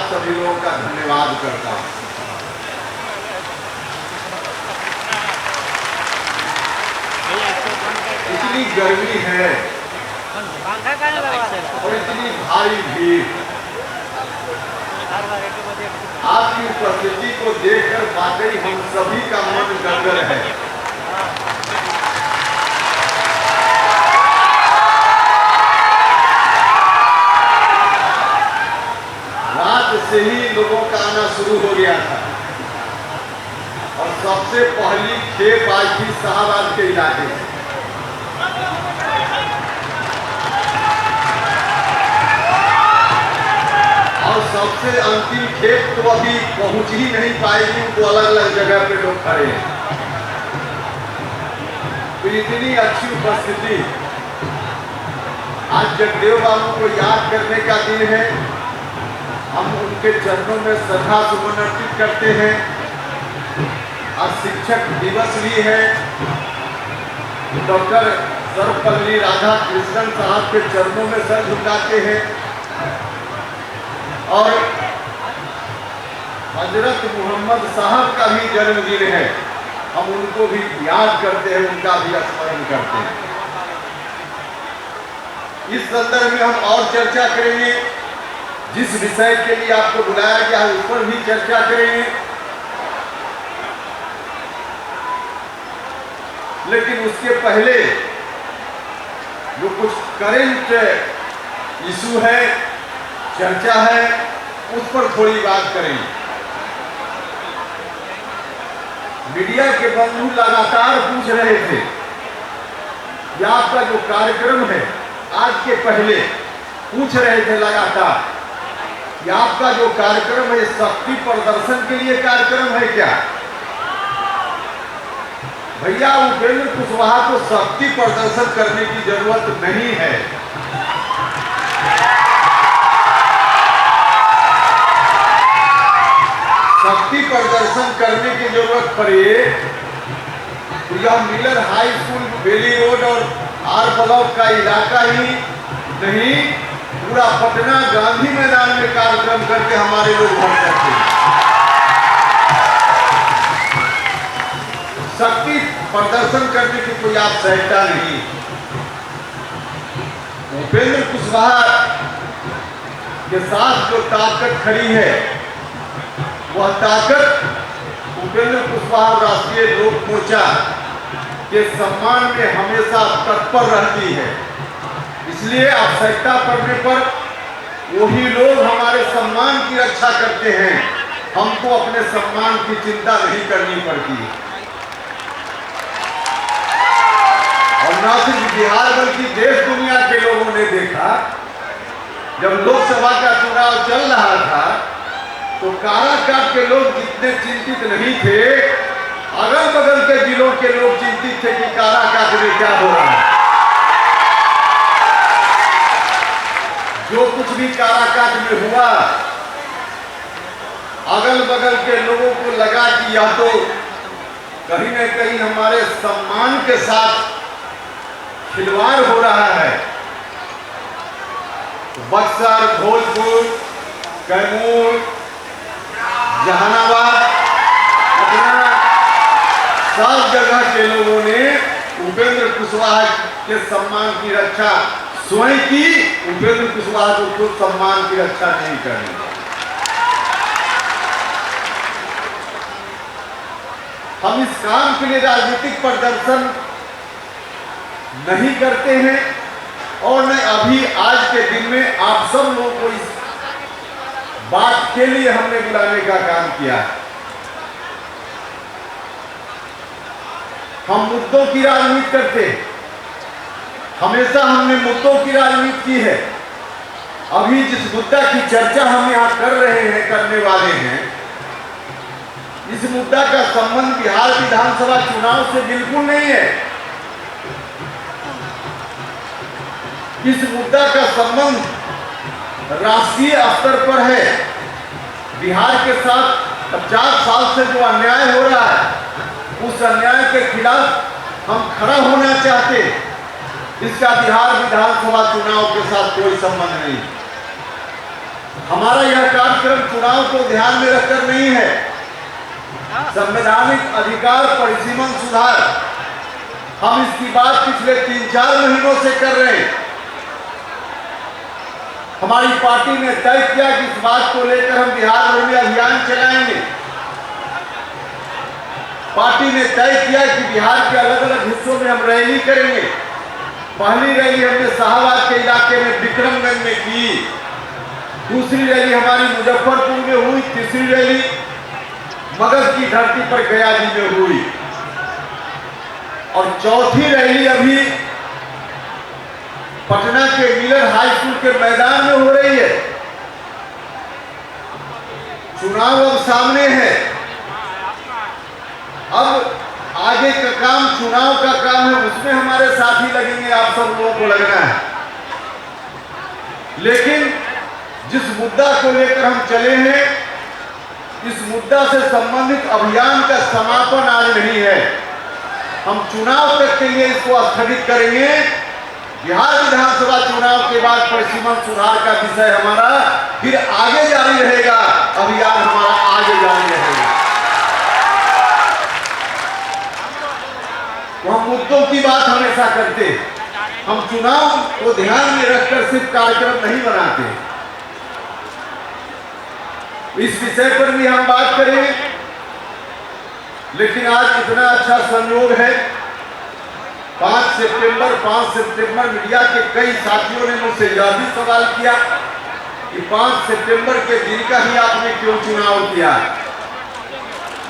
आप सभी लोगों का धन्यवाद करता हूँ। इतनी गर्मी है और इतनी भारी भीड़, आपकी उपस्थिति को देखकर वाकई हम सभी का मन गदगद है। रात से ही लोगों का आना शुरू हो गया था और सबसे पहली खेप आई थी शाहबाद के इलाके से। और सबसे अंतिम खेप तो अभी पहुंच ही नहीं पाएगी, तो अलग अलग जगह पे लोग खड़े हैं। तो इतनी अच्छी उपस्थिति, आज जगदेव बाबू को याद करने का दिन है। हम उनके चरणों में श्रद्धा सुमन अर्पित करते हैं। आज शिक्षक दिवस भी है। डॉक्टर सर्वपल्ली राधाकृष्णन साहब के चरणों में सर झुकाते हैं और हजरत मोहम्मद साहब का भी जन्मदिन है, हम उनको भी याद करते हैं, उनका भी स्मरण करते हैं। इस संदर्भ में हम और चर्चा करेंगे। जिस विषय के लिए आपको बुलाया गया है उस पर भी चर्चा करेंगे, लेकिन उसके पहले जो कुछ करंट इशू है, चर्चा है, उस पर थोड़ी बात करेंगे। मीडिया के बंधु लगातार पूछ रहे थे कि आपका जो कार्यक्रम है, आज के पहले पूछ रहे थे लगातार कि आपका जो कार्यक्रम है शक्ति प्रदर्शन के लिए कार्यक्रम है क्या? भैया, उपेंद्र कुशवाहा को शक्ति प्रदर्शन करने की जरूरत नहीं है। शक्ति प्रदर्शन करने की जरूरत पड़े तो यह मिलर हाई स्कूल, बेली रोड और आर ब्लॉक का इलाका ही नहीं, पूरा पटना गांधी मैदान में कार्यक्रम करके हमारे लोग भर सकते हैं। शक्ति प्रदर्शन करने की कोई आवश्यकता नहीं। उपेंद्र कुशवाहा के साथ जो ताकत खड़ी है, वह ताकत उपेंद्र कुशवाहा राष्ट्रीय लोक मोर्चा के सम्मान में हमेशा तत्पर रहती है। इसलिए आवश्यकता पड़ने पर वही लोग हमारे सम्मान की रक्षा करते हैं, हमको अपने सम्मान की चिंता नहीं करनी पड़ती। और न सिर्फ बिहार बल्कि देश दुनिया के लोगों ने देखा, जब लोकसभा का चुनाव चल रहा था तो काराकाट के लोग जितने चिंतित नहीं थे, अगल बगल के जिलों के लोग चिंतित थे कि काराकाट में क्या हो रहा है। जो कुछ भी काराकाट में हुआ, अगल बगल के लोगों को लगा कि यह तो कहीं न कहीं हमारे सम्मान के साथ खिलवाड़ हो रहा है। बक्सर, धौलपुर, कैमूर, जहानाबाद, पटना, सब जगह के लोगों ने उपेंद्र कुशवाहा के सम्मान की रक्षा स्वयं की। उपेंद्र कुशवाहा को खुद सम्मान की रक्षा नहीं करनी। हम इस काम के लिए राजनीतिक प्रदर्शन नहीं करते हैं और न अभी आज के दिन में आप सब लोगों को इस बात के लिए हमने बुलाने का काम किया है। हम मुद्दों की राजनीति करते हैं, हमेशा हमने मुद्दों की राजनीति की है। अभी जिस मुद्दा की चर्चा हम यहाँ कर रहे हैं, करने वाले हैं, इस मुद्दा का संबंध बिहार विधानसभा चुनाव से बिल्कुल नहीं है। इस मुद्दा का संबंध राष्ट्रीय स्तर पर है। बिहार के साथ 50 साल से जो अन्याय हो रहा है, उस अन्याय के खिलाफ हम खड़ा होना चाहते। इसका बिहार विधानसभा चुनाव के साथ कोई संबंध नहीं। हमारा यह कार्यक्रम चुनाव को ध्यान में रखकर नहीं है। संवैधानिक अधिकार परिसीमन सुधार, हम इसकी बात पिछले 3-4 महीनों से कर रहे हैं। हमारी पार्टी ने तय किया कि इस बात को लेकर हम बिहार भर में अभियान चलाएंगे। पार्टी ने तय किया कि बिहार के अलग अलग हिस्सों में हम रैली करेंगे। पहली रैली हमने शाहबाद के इलाके में विक्रमगंज में की, दूसरी रैली हमारी मुजफ्फरपुर में हुई, तीसरी रैली मगध की धरती पर गया जी में हुई और चौथी रैली अभी पटना के मिलर हाई स्कूल के मैदान में हो रही है। चुनाव अब सामने है, अब आगे का काम चुनाव का काम है, उसमें हमारे साथी लगेंगे, आप सब लोगों को लगना है। लेकिन जिस मुद्दा को लेकर हम चले हैं, इस मुद्दा से संबंधित अभियान का समापन आज नहीं है। हम चुनाव तक के लिए इसको स्थगित करेंगे। बिहार विधानसभा चुनाव के बाद परिसीमन सुधार का विषय हमारा फिर आगे जारी रहेगा, अभियान हमारा आगे जारी रहेगा। तो हम मुद्दों की बात हमेशा करते हैं, हम चुनाव को ध्यान में रखकर सिर्फ कार्यक्रम नहीं बनाते। इस विषय पर भी हम बात करेंगे। लेकिन आज इतना अच्छा संयोग है, 5 सितंबर मीडिया के कई साथियों ने मुझसे यह भी सवाल किया कि 5 सितंबर के दिन का ही आपने क्यों चुनाव किया।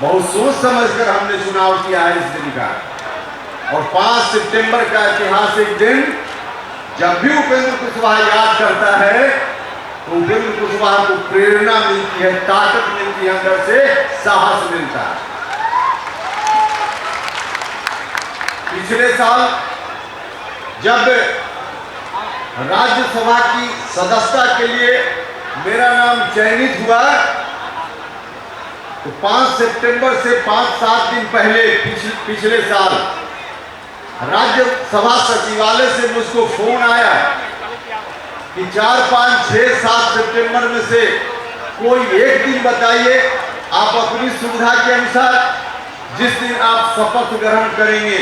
बहुत सोच समझकर हमने चुनाव किया है इस दिन का। और 5 सितंबर का ऐतिहासिक दिन जब भी उपेंद्र कुशवाहा याद करता है तो उपेंद्र कुशवाहा को प्रेरणा मिलती है, ताकत मिलती है, अंदर से साहस मिलता है। पिछले साल जब राज्यसभा की सदस्यता के लिए मेरा नाम चयनित हुआ तो 5 सितंबर से 5-7 दिन पहले पिछले साल राज्यसभा सचिवालय से मुझको फोन आया कि 4, 5, 6, 7 सितंबर में से कोई एक दिन बताइए आप अपनी सुविधा के अनुसार जिस दिन आप शपथ ग्रहण करेंगे।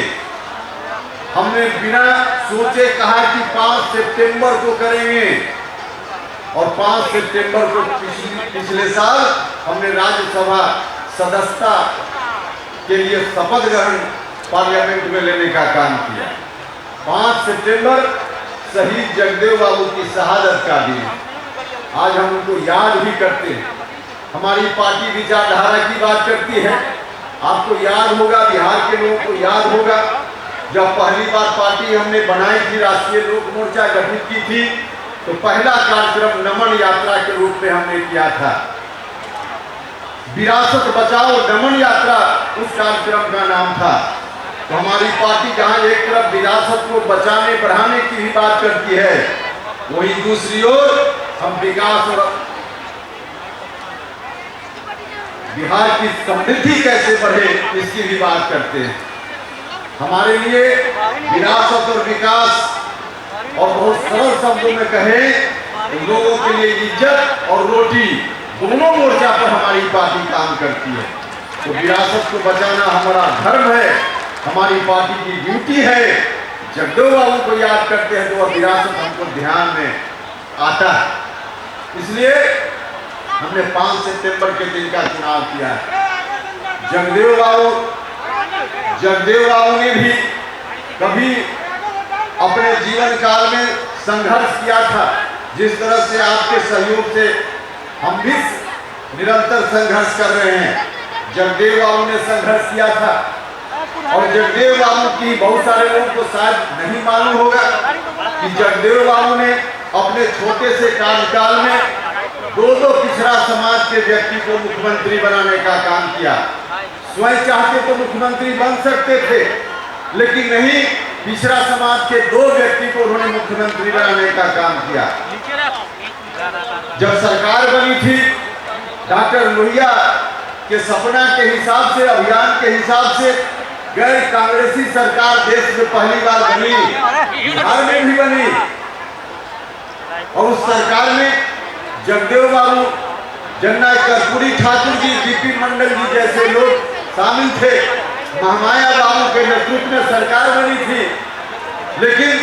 हमने बिना सोचे कहा कि 5 सितंबर को करेंगे और 5 सितंबर को पिछले साल हमने राज्यसभा सदस्यता के लिए शपथ ग्रहण पार्लियामेंट में लेने का काम किया। 5 सितंबर शहीद जगदेव बाबू की शहादत का दिन, आज हम उनको याद भी करते हैं। हमारी पार्टी विचारधारा की बात करती है। आपको याद होगा, बिहार के लोगों को याद होगा, जब पहली बार पार्टी हमने बनाई थी, राष्ट्रीय लोक मोर्चा गठित की थी, तो पहला कार्यक्रम नमन यात्रा के रूप में हमने किया था। विरासत बचाओ नमन यात्रा उस कार्यक्रम का नाम था। तो हमारी पार्टी जहां एक तरफ विरासत को बचाने बढ़ाने की भी बात करती है, वहीं दूसरी ओर हम विकास और बिहार की समृद्धि कैसे बढ़े इसकी भी बात करते हैं। हमारे लिए विरासत और विकास, और बहुत सरल शब्दों में कहें, लोगों के लिए इज्जत और रोटी दोनों मोर्चा पर हमारी पार्टी काम करती है। तो विरासत को बचाना हमारा धर्म है, हमारी पार्टी की ड्यूटी है। जगदेव बाबू को याद करते हैं तो वह विरासत हमको ध्यान में आता है। इसलिए हमने 5 सितंबर के दिन का चुनाव किया है। जगदेव बाबू ने भी कभी अपने जीवन काल में संघर्ष किया था। जिस तरह से आपके सहयोग से हम भी निरंतर संघर्ष कर रहे हैं, जगदेव बाबू ने संघर्ष किया था। और जगदेव बाबू की बहुत सारे लोगों को शायद नहीं मालूम होगा कि जगदेव बाबू ने अपने छोटे से कार्यकाल में 2 पिछड़ा समाज के व्यक्ति को मुख्यमंत्री बनाने का काम किया। स्वयं चाहते तो मुख्यमंत्री बन सकते थे, लेकिन नहीं, पिछड़ा समाज के 2 व्यक्ति को उन्होंने मुख्यमंत्री बनाने का काम किया। जब सरकार बनी थी, डॉक्टर लोहिया के सपना के हिसाब से, अभियान के हिसाब से गैर कांग्रेसी सरकार देश में पहली बार बनी, बिहार में भी बनी। और उस सरकार में जगदेव बाबू, जननायक कर्पूरी ठाकुर जी, बीपी मंडल जी जैसे लोग शामिल थे। महामाया बाबू के नेतृत्व में सरकार बनी थी, लेकिन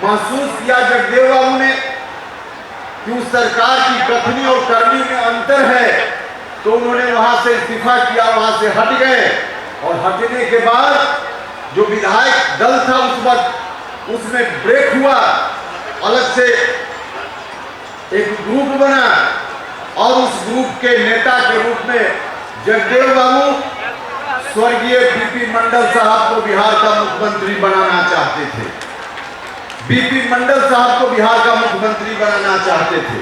महसूस किया जगदेव बाबू ने कि उस सरकार की कथनी और करनी में अंतर है, तो उन्होंने वहां से इस्तीफा किया, वहां से हट गए। और हटने के बाद जो विधायक दल था उस वक्त, उसमें ब्रेक हुआ, अलग से एक ग्रुप बना और उस ग्रुप के नेता के रूप में जगदेव बाबू स्वर्गीय बीपी मंडल साहब को बिहार का मुख्यमंत्री बनाना चाहते थे। बीपी मंडल साहब को बिहार का मुख्यमंत्री बनाना चाहते थे,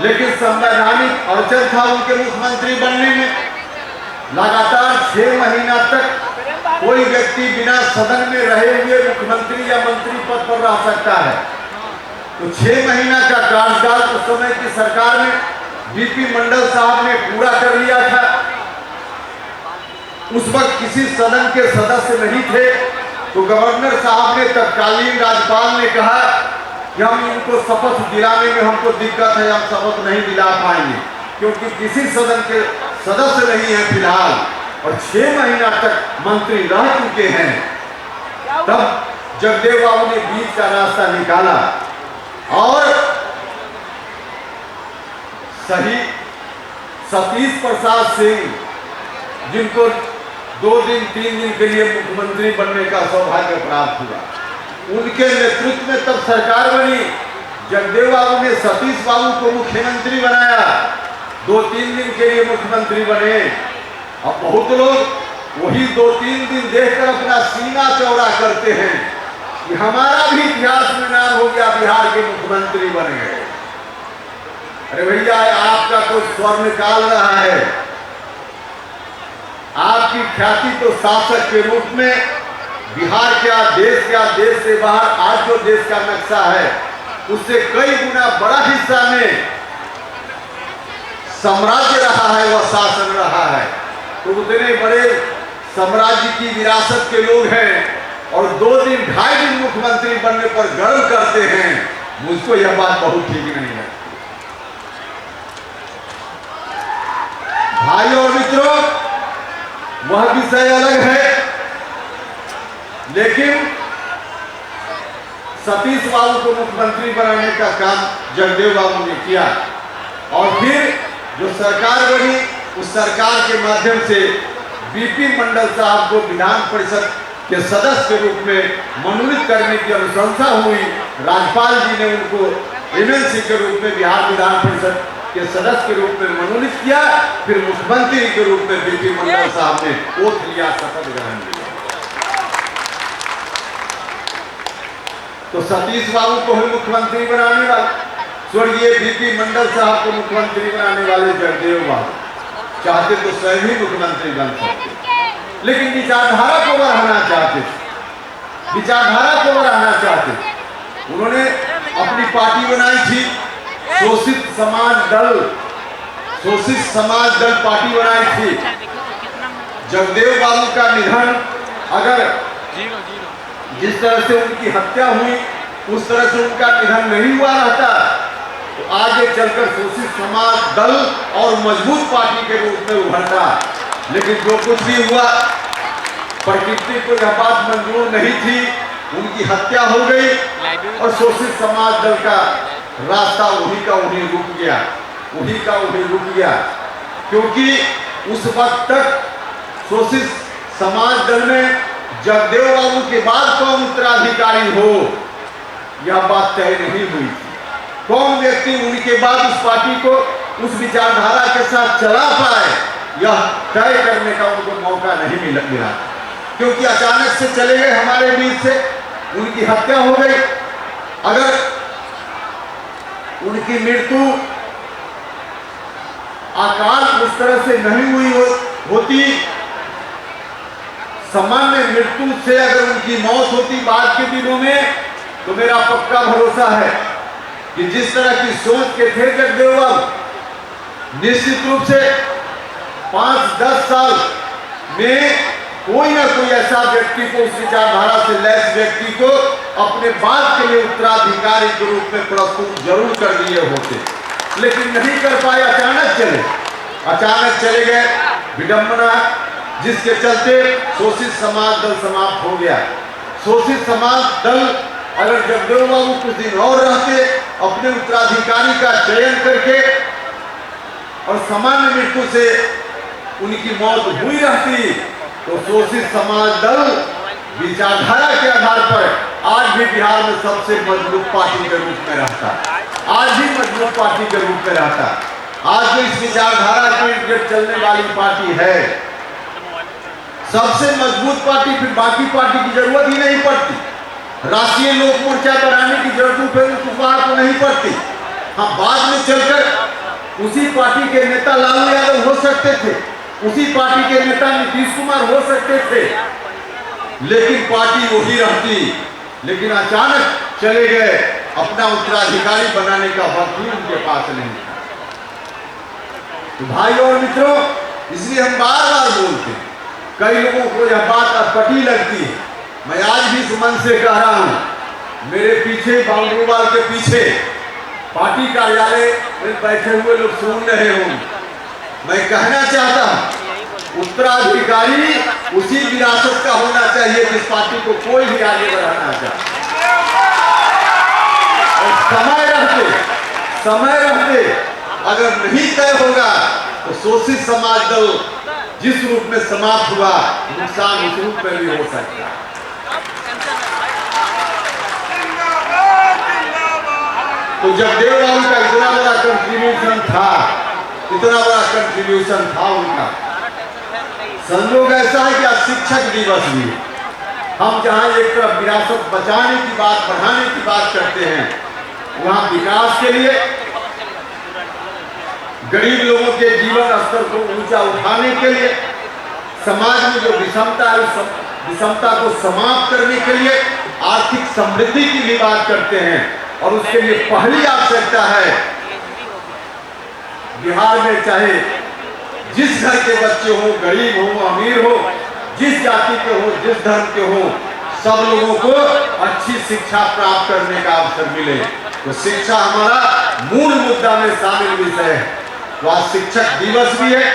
लेकिन संवैधानिक अड़चन था उनके मुख्यमंत्री बनने में। लगातार 6 महीना तक कोई व्यक्ति बिना सदन में रहे हुए मुख्यमंत्री या मंत्री पद पर रह सकता है। तो 6 महीना का कार्यकाल उस समय की सरकार ने बीपी मंडल साहब ने पूरा कर लिया था। उस वक्त किसी सदन के सदस्य नहीं थे, तो गवर्नर साहब ने, तत्कालीन राज्यपाल ने कहा कि हम इनको शपथ दिलाने में हमको दिक्कत है, हम शपथ नहीं दिला पाएंगे क्योंकि किसी सदन के सदस्य नहीं है फिलहाल, और 6 महीना तक मंत्री रह चुके हैं। तब जगदेव बाबू ने बीच का रास्ता निकाला और सही सतीश प्रसाद सिंह, जिनको 2 दिन 3 दिन के लिए मुख्यमंत्री बनने का सौभाग्य प्राप्त हुआ, उनके नेतृत्व में तब सरकार बनी। जगदेव बाबू ने सतीश बाबू को मुख्यमंत्री बनाया, 2-3 दिन के लिए मुख्यमंत्री बने। अब बहुत लोग वही 2-3 दिन देखकर अपना सीना चौड़ा करते हैं कि हमारा भी इतिहास में नाम हो गया, बिहार के मुख्यमंत्री बन गए। अरे भैया, आपका तो स्वर्ण काल रहा है। आपकी ख्याति तो शासक के रूप में बिहार क्या देश से बाहर आज जो देश का नक्शा है उससे कई गुना बड़ा हिस्सा में साम्राज्य रहा है, वह शासन रहा है। तो उतने बड़े साम्राज्य की विरासत के लोग हैं और 2 दिन 2.5 दिन मुख्यमंत्री बनने पर गर्व करते हैं। मुझको यह बात बहुत ठीक नहीं लगती। भाई और मित्रों, वह विषय अलग है, लेकिन सतीश बाबू को मुख्यमंत्री बनाने का काम जगदेव बाबू ने किया और फिर जो सरकार बनी उस सरकार के माध्यम से बीपी मंडल साहब को विधान परिषद के सदस्य के रूप में मनोनीत करने की अनुशंसा हुई। राज्यपाल जी ने उनको एमएलसी के रूप में बिहार विधान परिषद के सदस्य के रूप में मनोनीत किया। फिर मुख्यमंत्री के रूप में बीपी मंडल साहब ने ओथ लिया, शपथ ग्रहण किया। तो सतीश बाबू को ही मुख्यमंत्री बनाने वाले, स्वर्गीय बीपी मंडल साहब को मुख्यमंत्री बनाने वाले जगदेव बाबू चाहते तो स्वयं ही मुख्यमंत्री बन सकते, लेकिन विचारधारा को बढ़ाना चाहते थे, विचारधारा को बढ़ाना चाहते थे। उन्होंने अपनी पार्टी बनाई थी, शोषित समाज दल पार्टी बनाई थी। जगदेव बाबू का निधन, अगर जिस तरह से उनकी हत्या हुई उस तरह से उनका निधन नहीं हुआ रहता तो आगे चलकर शोषित समाज दल और मजबूत पार्टी के रूप में उभरता। लेकिन जो कुछ भी हुआ, प्रकृति को यह बात मंजूर नहीं थी, उनकी हत्या हो गई और शोषित समाज दल का रास्ता वही का वही रुक गया, क्योंकि उस वक्त तक शोषित समाज दल में जगदेव बाबू के बाद कौन उत्तराधिकारी हो यह बात तय नहीं हुई थी। कौन व्यक्ति उनके बाद उस पार्टी को उस विचारधारा के साथ चला पाए यह तय करने का उनको मौका नहीं मिला, क्योंकि अचानक से चले गए हमारे बीच से, उनकी हत्या हो गई। अगर उनकी मृत्यु अकाल उस तरह से नहीं हुई होती, सामान्य मृत्यु से अगर उनकी मौत होती बाद के दिनों में, तो मेरा पक्का भरोसा है कि जिस तरह की सोच के थे जगदेव बाबू, निश्चित रूप से 5-10 साल में कोई ना कोई ऐसा व्यक्ति को, उस विचारधारा से लैस व्यक्ति को अपने बाद के लिए उत्तराधिकारी के रूप में प्रस्तुत जरूर कर दिए होते। लेकिन नहीं कर पाए, अचानक चले गए। विडंबना, जिसके चलते शोषित समाज दल समाप्त हो गया। शोषित समाज दल अगर जगदेव बाबू कुछ दिन और रहते, अपने उत्तराधिकारी का चयन करके और सामान्य मृत्यु से उनकी मौत हुई रहती, तो शोषित समाज दल विचारधारा के आधार पर आज भी बिहार में सबसे मजबूत पार्टी के रूप में रहता, आज भी मजबूत पार्टी के रूप में रहता। आज जो इस विचारधारा के इर्द चलने वाली पार्टी है, सबसे मजबूत पार्टी, फिर बाकी पार्टी की जरूरत ही नहीं पड़ती। राष्ट्रीय लोक मोर्चा बनाने की जरूरत उपेंद्र कुशवाहा को नहीं पड़ती। हाँ, बाद में चलकर उसी पार्टी के नेता लालू यादव हो सकते थे, उसी पार्टी के नेता नीतीश कुमार हो सकते थे, लेकिन पार्टी वही रहती। लेकिन अचानक चले गए, अपना उत्तराधिकारी बनाने का वक्त ही उनके पास नहीं था। तो भाइयों और मित्रों, इसलिए हम बार बार बोलते हैं, कई लोगों को यह बात अटपटी लगती है। मैं आज भी इस मन से कह रहा हूं, मेरे पीछे बाउंड्री वाल के पीछे पार्टी कार्यालय में बैठे हुए लोग सुन रहे हों, मैं कहना चाहता हूं, उत्तराधिकारी उसी विरासत का होना चाहिए जिस पार्टी को कोई भी आगे बढ़ाना चाहे। और समय रहते अगर नहीं तय होगा तो शोषित समाज दल जिस रूप में समाप्त हुआ, नुकसान उस रूप में भी हो सकता है। तो जगदेव बाबू का इतना बड़ा कंट्रीब्यूशन था उनका। संयोग ऐसा है कि आज शिक्षक दिवस भी है। हम जहां एक तरफ विरासत बचाने की बात, बढ़ाने की बात करते हैं, वहां विकास के लिए, गरीब लोगों के जीवन स्तर को ऊंचा उठाने के लिए, समाज में जो विषमता है उस विषमता को समाप्त करने के लिए आर्थिक समृद्धि की भी बात करते हैं। और उसके लिए पहली आवश्यकता है, बिहार में चाहे जिस घर के बच्चे हो, गरीब हो, अमीर हो, जिस जाति के हो, जिस धर्म के हो, सब लोगों को अच्छी शिक्षा प्राप्त करने का अवसर मिले। तो शिक्षा हमारा मूल मुद्दा में शामिल विषय है। तो आज शिक्षक दिवस भी है,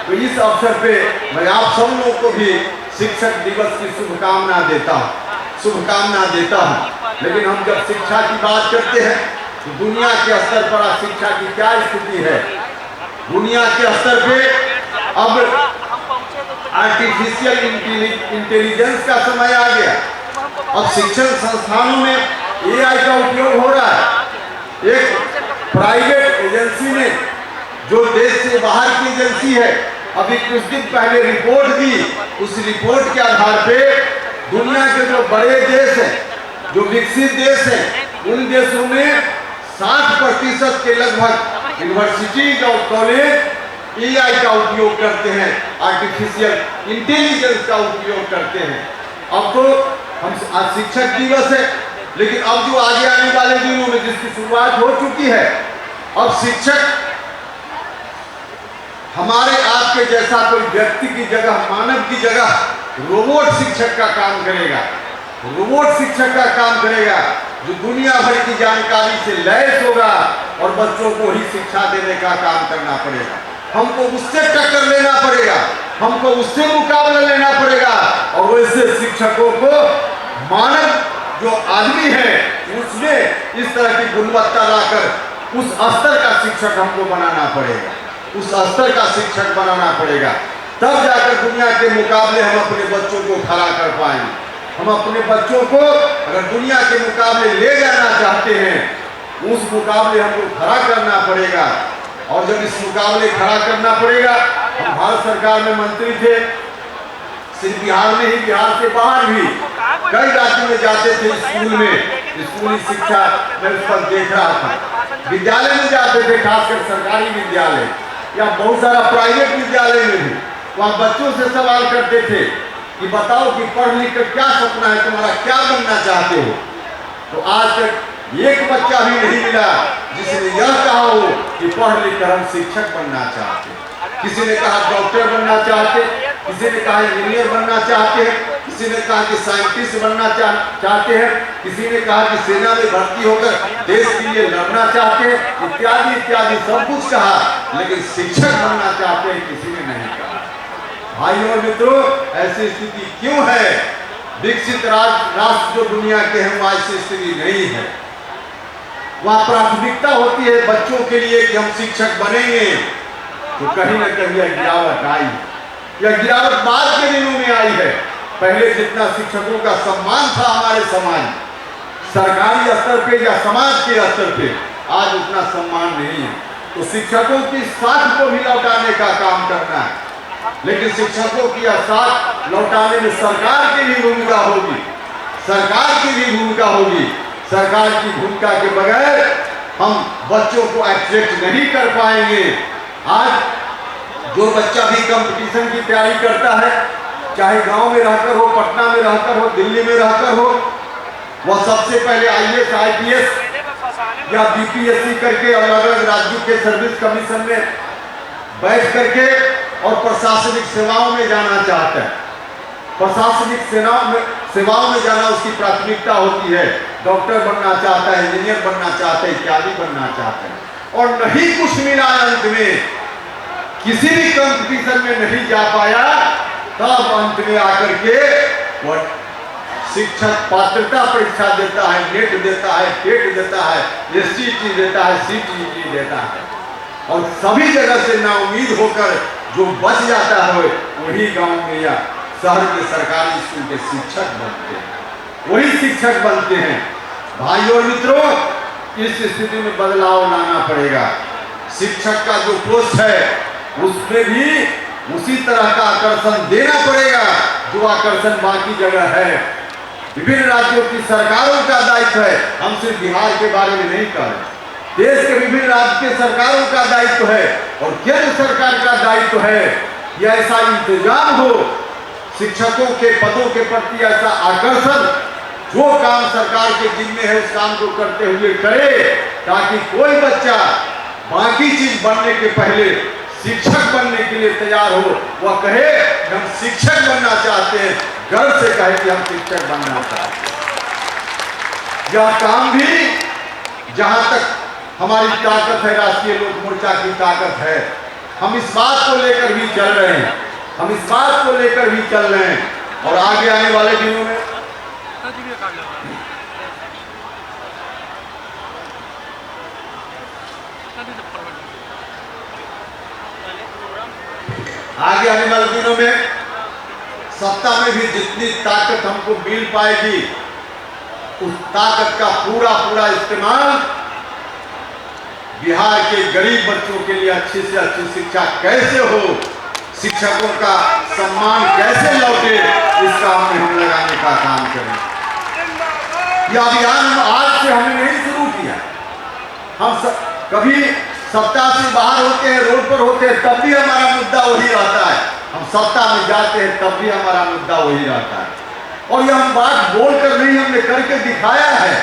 तो इस अवसर पे मैं आप सब लोगों को भी शिक्षक दिवस की शुभकामना देता हूँ। लेकिन हम जब शिक्षा की बात करते हैं तो दुनिया के स्तर पर आज शिक्षा की क्या स्थिति है? दुनिया के स्तर पे अब आर्टिफिशियल इंटेलिजेंस का समय आ गया। अब शिक्षण संस्थानों में AI का उपयोग हो रहा है। एक प्राइवेट एजेंसी ने, जो देश से बाहर की एजेंसी है, अभी कुछ दिन पहले रिपोर्ट दी। उस रिपोर्ट के आधार पे दुनिया के जो बड़े देश हैं, जो विकसित देश हैं, उन देशों में 60% के लगभग यूनिवर्सिटीज और कॉलेज AI का उपयोग करते हैं, आर्टिफिशियल इंटेलिजेंस का उपयोग करते हैं। अब तो हम आज शिक्षक दिवस है, लेकिन अब जो आगे आने वाले दिनों में जिसकी शुरुआत हो चुकी है, अब शिक्षक हमारे आपके जैसा कोई व्यक्ति की जगह, मानव की जगह रोबोट शिक्षक का काम करेगा। रोबोट शिक्षक का काम करेगा जो दुनिया भर की जानकारी से लैस होगा और बच्चों को ही शिक्षा देने का काम करना पड़ेगा। हमको उससे टक्कर लेना पड़ेगा, हमको उससे मुकाबला लेना पड़ेगा। और वैसे शिक्षकों को मानव जो आदमी है उसमें इस तरह की गुणवत्ता लाकर उस स्तर का शिक्षक हमको बनाना पड़ेगा, उस स्तर का शिक्षक बनाना पड़ेगा। तब जाकर दुनिया के मुकाबले हम अपने बच्चों को खड़ा कर पाएंगे। हम अपने बच्चों को अगर दुनिया के मुकाबले ले जाना चाहते हैं, उस मुकाबले हमको खड़ा करना पड़ेगा। और जब इस मुकाबले खड़ा करना पड़ेगा, हम भारत सरकार में मंत्री थे, सिर्फ बिहार में ही, बिहार से बाहर भी कई राज्यों में जाते थे। स्कूल में स्कूली शिक्षा मैं उस पर देख रहा था। विद्यालय में जाते थे, खासकर सरकारी विद्यालय या बहुत सारा प्राइवेट विद्यालय में भी, वहाँ बच्चों से सवाल करते थे कि बताओ कि पढ़ लिख कर क्या सपना है तुम्हारा, क्या बनना चाहते हो? तो आज तक एक बच्चा भी नहीं मिला जिसने यह कहा हो कि पढ़ लिख कर हम शिक्षक बनना चाहते। किसी ने कहा डॉक्टर बनना चाहते, किसी ने कहा इंजीनियर बनना चाहते हैं, किसी ने कहा कि साइंटिस्ट बनना चाहते हैं, किसी ने कहा कि सेना में भर्ती होकर देश के लिए लड़ना चाहते हैं, इत्यादि इत्यादि सब कुछ कहा, लेकिन शिक्षक बनना चाहते हैं किसी ने नहीं कहा। भाइयों और मित्रों, ऐसी स्थिति क्यों है? विकसित राष्ट्र जो दुनिया के हैं वहां ऐसी स्थिति नहीं है। वहां प्राथमिकता होती है बच्चों के लिए कि हम शिक्षक बनेंगे, तो कहीं ना कहीं यह गिरावट आई। यह गिरावट बाद के दिनों में आई है। पहले जितना शिक्षकों का सम्मान था हमारे समाज, सरकारी स्तर पे या समाज के स्तर पे, आज उतना सम्मान नहीं है। तो शिक्षकों की साख को भी लौटाने का काम करना है, लेकिन शिक्षकों की साख लौटाने में सरकार की भी भूमिका होगी। सरकार की भी भूमिका होगी। सरकार की भूमिका के बगैर हम बच्चों को अट्रैक्ट नहीं कर पाएंगे। आज जो बच्चा भी कंपटीशन की तैयारी करता है, चाहे गांव में रहकर हो, पटना में रहकर हो, दिल्ली में रहकर हो, वह सबसे पहले IAS, IPS या BPSC करके अलग अलग राज्यों के सर्विस कमीशन में बैठ करके और प्रशासनिक सेवाओं में जाना चाहता है। प्रशासनिक सेवाओं में जाना उसकी प्राथमिकता होती है। डॉक्टर बनना चाहता है, इंजीनियर बनना चाहता है, इत्यादि बनना चाहता है, और नहीं कुछ मिला अंत में, किसी भी कंपटीशन में नहीं जा पाया, तब अंत में आकर के वह शिक्षक पात्रता परीक्षा देता है, नेट देता है, टेट देता है, SCT देता है, CTET देता है, और सभी जगह से नाउम्मीद होकर जो बच जाता है वही गांव में या शहर के सरकारी स्कूल के शिक्षक बनते हैं, वही शिक्षक बनते हैं। भाइयों और मित्रों, इस स्थिति में बदलाव लाना पड़ेगा। शिक्षक का जो पोस्ट है उसमें भी उसी तरह का आकर्षण देना पड़ेगा जो आकर्षण बाकी जगह है। विभिन्न राज्यों की सरकारों का दायित्व है, हम सिर्फ बिहार के बारे में नहीं कह रहे, देश के विभिन्न राज्य के सरकारों का दायित्व है और केंद्र सरकार का दायित्व है कि ऐसा इंतजाम हो, शिक्षकों के पदों के प्रति ऐसा आकर्षण, जो काम सरकार के जिम्मे है उस काम को करते हुए करे, ताकि कोई बच्चा बाकी चीज बनने के पहले शिक्षक बनने के लिए तैयार हो, वह कहे हम शिक्षक बनना चाहते हैं, गर्व से कहे कि हम शिक्षक बनना चाहते हैं। यह काम भी जहां तक हमारी ताकत है, राष्ट्रीय लोक मोर्चा की ताकत है, हम इस बात को लेकर भी चल रहे हैं, हम इस बात को लेकर भी चल रहे हैं। और आगे आने वाले दिनों में सत्ता में भी जितनी ताकत हमको मिल पाएगी, उस ताकत का पूरा इस्तेमाल बिहार के गरीब बच्चों के लिए अच्छी से अच्छी शिक्षा कैसे हो, शिक्षकों का सम्मान कैसे लौटे, इस काम में हम लगाने का काम करें। यह अभियान हम आज से हमने नहीं शुरू किया। हम कभी सत्ता से बाहर होते हैं, रोड पर होते हैं, तब भी हमारा मुद्दा वही रहता है। हम सत्ता में जाते हैं तब भी हमारा मुद्दा वही रहता है। और यह हम बात बोलकर नहीं, हमने करके दिखाया है,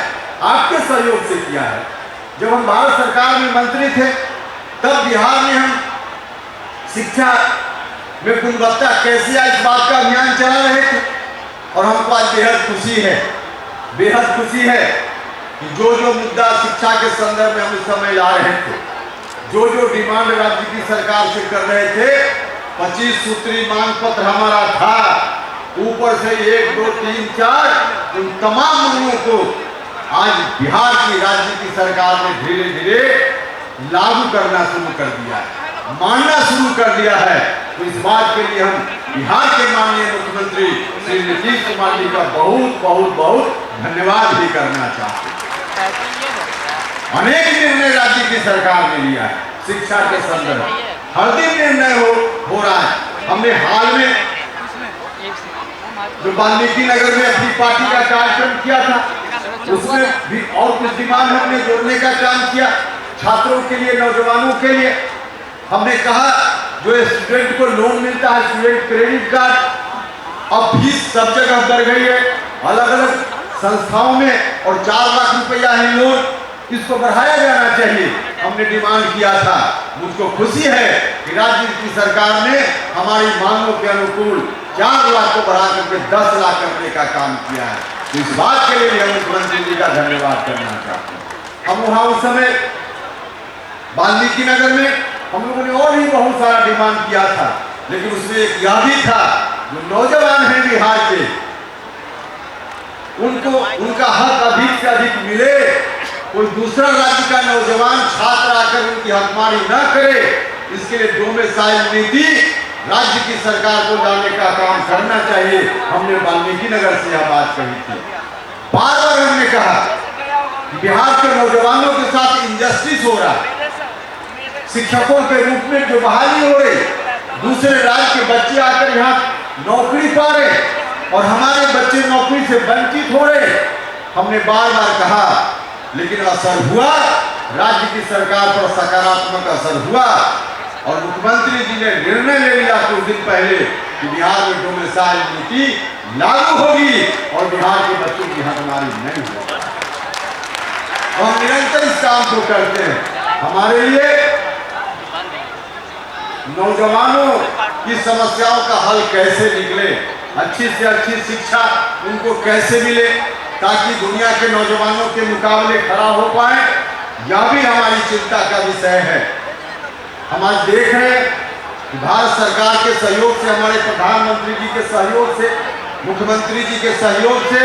आपके सहयोग से किया है। जब हम भारत सरकार में मंत्री थे तब बिहार में हम शिक्षा में गुणवत्ता कैसे आए, इस बात का अभियान चला रहे थे। और हमको आज बेहद खुशी है कि जो मुद्दा शिक्षा के संदर्भ में हम इस समय ला रहे थे, जो डिमांड राज्य की सरकार से कर रहे थे, 25 सूत्री मांग पत्र हमारा था, ऊपर से 1, 2, 3, 4 उन तमाम मांगों को आज बिहार की राज्य की सरकार ने धीरे धीरे लागू करना शुरू कर दिया है, मानना शुरू कर दिया है। तो इस बात के लिए हम बिहार के माननीय मुख्यमंत्री श्री नीतीश कुमार जी का बहुत धन्यवाद भी करना चाहते हैं। अनेक निर्णय राज्य की सरकार ने लिया है शिक्षा के संदर्भ में, हर दिन निर्णय हो रहा है। हमने हाल में जो वाल्मीकि नगर में अपनी पार्टी का कार्यक्रम किया था, उसमें भी और कुछ डिमांड हमने जोड़ने का काम किया। छात्रों के लिए, नौजवानों के लिए हमने कहा जो स्टूडेंट को लोन मिलता है, स्टूडेंट क्रेडिट कार्ड, अब फीस सब जगह बढ़ गई है, अलग अलग संस्थाओं में, और 4 लाख रुपया है लोन, इसको बढ़ाया जाना चाहिए। हमने डिमांड किया था। मुझको खुशी है कि राज्य की सरकार ने हमारी मांगों के अनुकूल 4 लाख को बढ़ा करके 10 लाख करने का काम किया है। तो इस बात के लिए भी हम मुख्यमंत्री जी का धन्यवाद करना चाहते हैं। हम वहां उस समय वाल्मीकि नगर में हम लोगों ने और भी बहुत सारा डिमांड किया था, लेकिन उसमें एक यह भी था, जो नौजवान हैं बिहार के, उनको उनका हक अधिक से अधिक मिले, कोई दूसरा राज्य का नौजवान छात्र आकर उनकी हकमारी न करे, इसके लिए डोमिसाइल नीति राज्य की सरकार को लाने का काम करना चाहिए। हमने वाल्मीकि नगर से यह बात कही थी। बार बार हमने कहा कि बिहार के नौजवानों के साथ इनजस्टिस हो रहा, शिक्षकों के रूप में जो बहाली हो रही, दूसरे राज्य के बच्चे आकर यहाँ नौकरी पा रहे और हमारे बच्चे नौकरी से वंचित हो रहे। हमने बार बार कहा, लेकिन असर हुआ, राज्य की सरकार पर सकारात्मक असर हुआ और मुख्यमंत्री जी ने निर्णय ले लिया कुछ दिन पहले कि बिहार में डोमिसाइल नीति लागू होगी और बिहार के बच्चों की हकमारी नहीं होगी। हम निरंतर इस काम को करते हैं। हमारे लिए नौजवानों की समस्याओं का हल कैसे निकले, अच्छी से अच्छी शिक्षा उनको कैसे मिले ताकि दुनिया के नौजवानों के मुकाबले खड़ा हो पाए, यह भी हमारी चिंता का विषय है। हम आज देख रहे हैं कि भारत सरकार के सहयोग से, हमारे प्रधानमंत्री जी के सहयोग से, मुख्यमंत्री जी के सहयोग से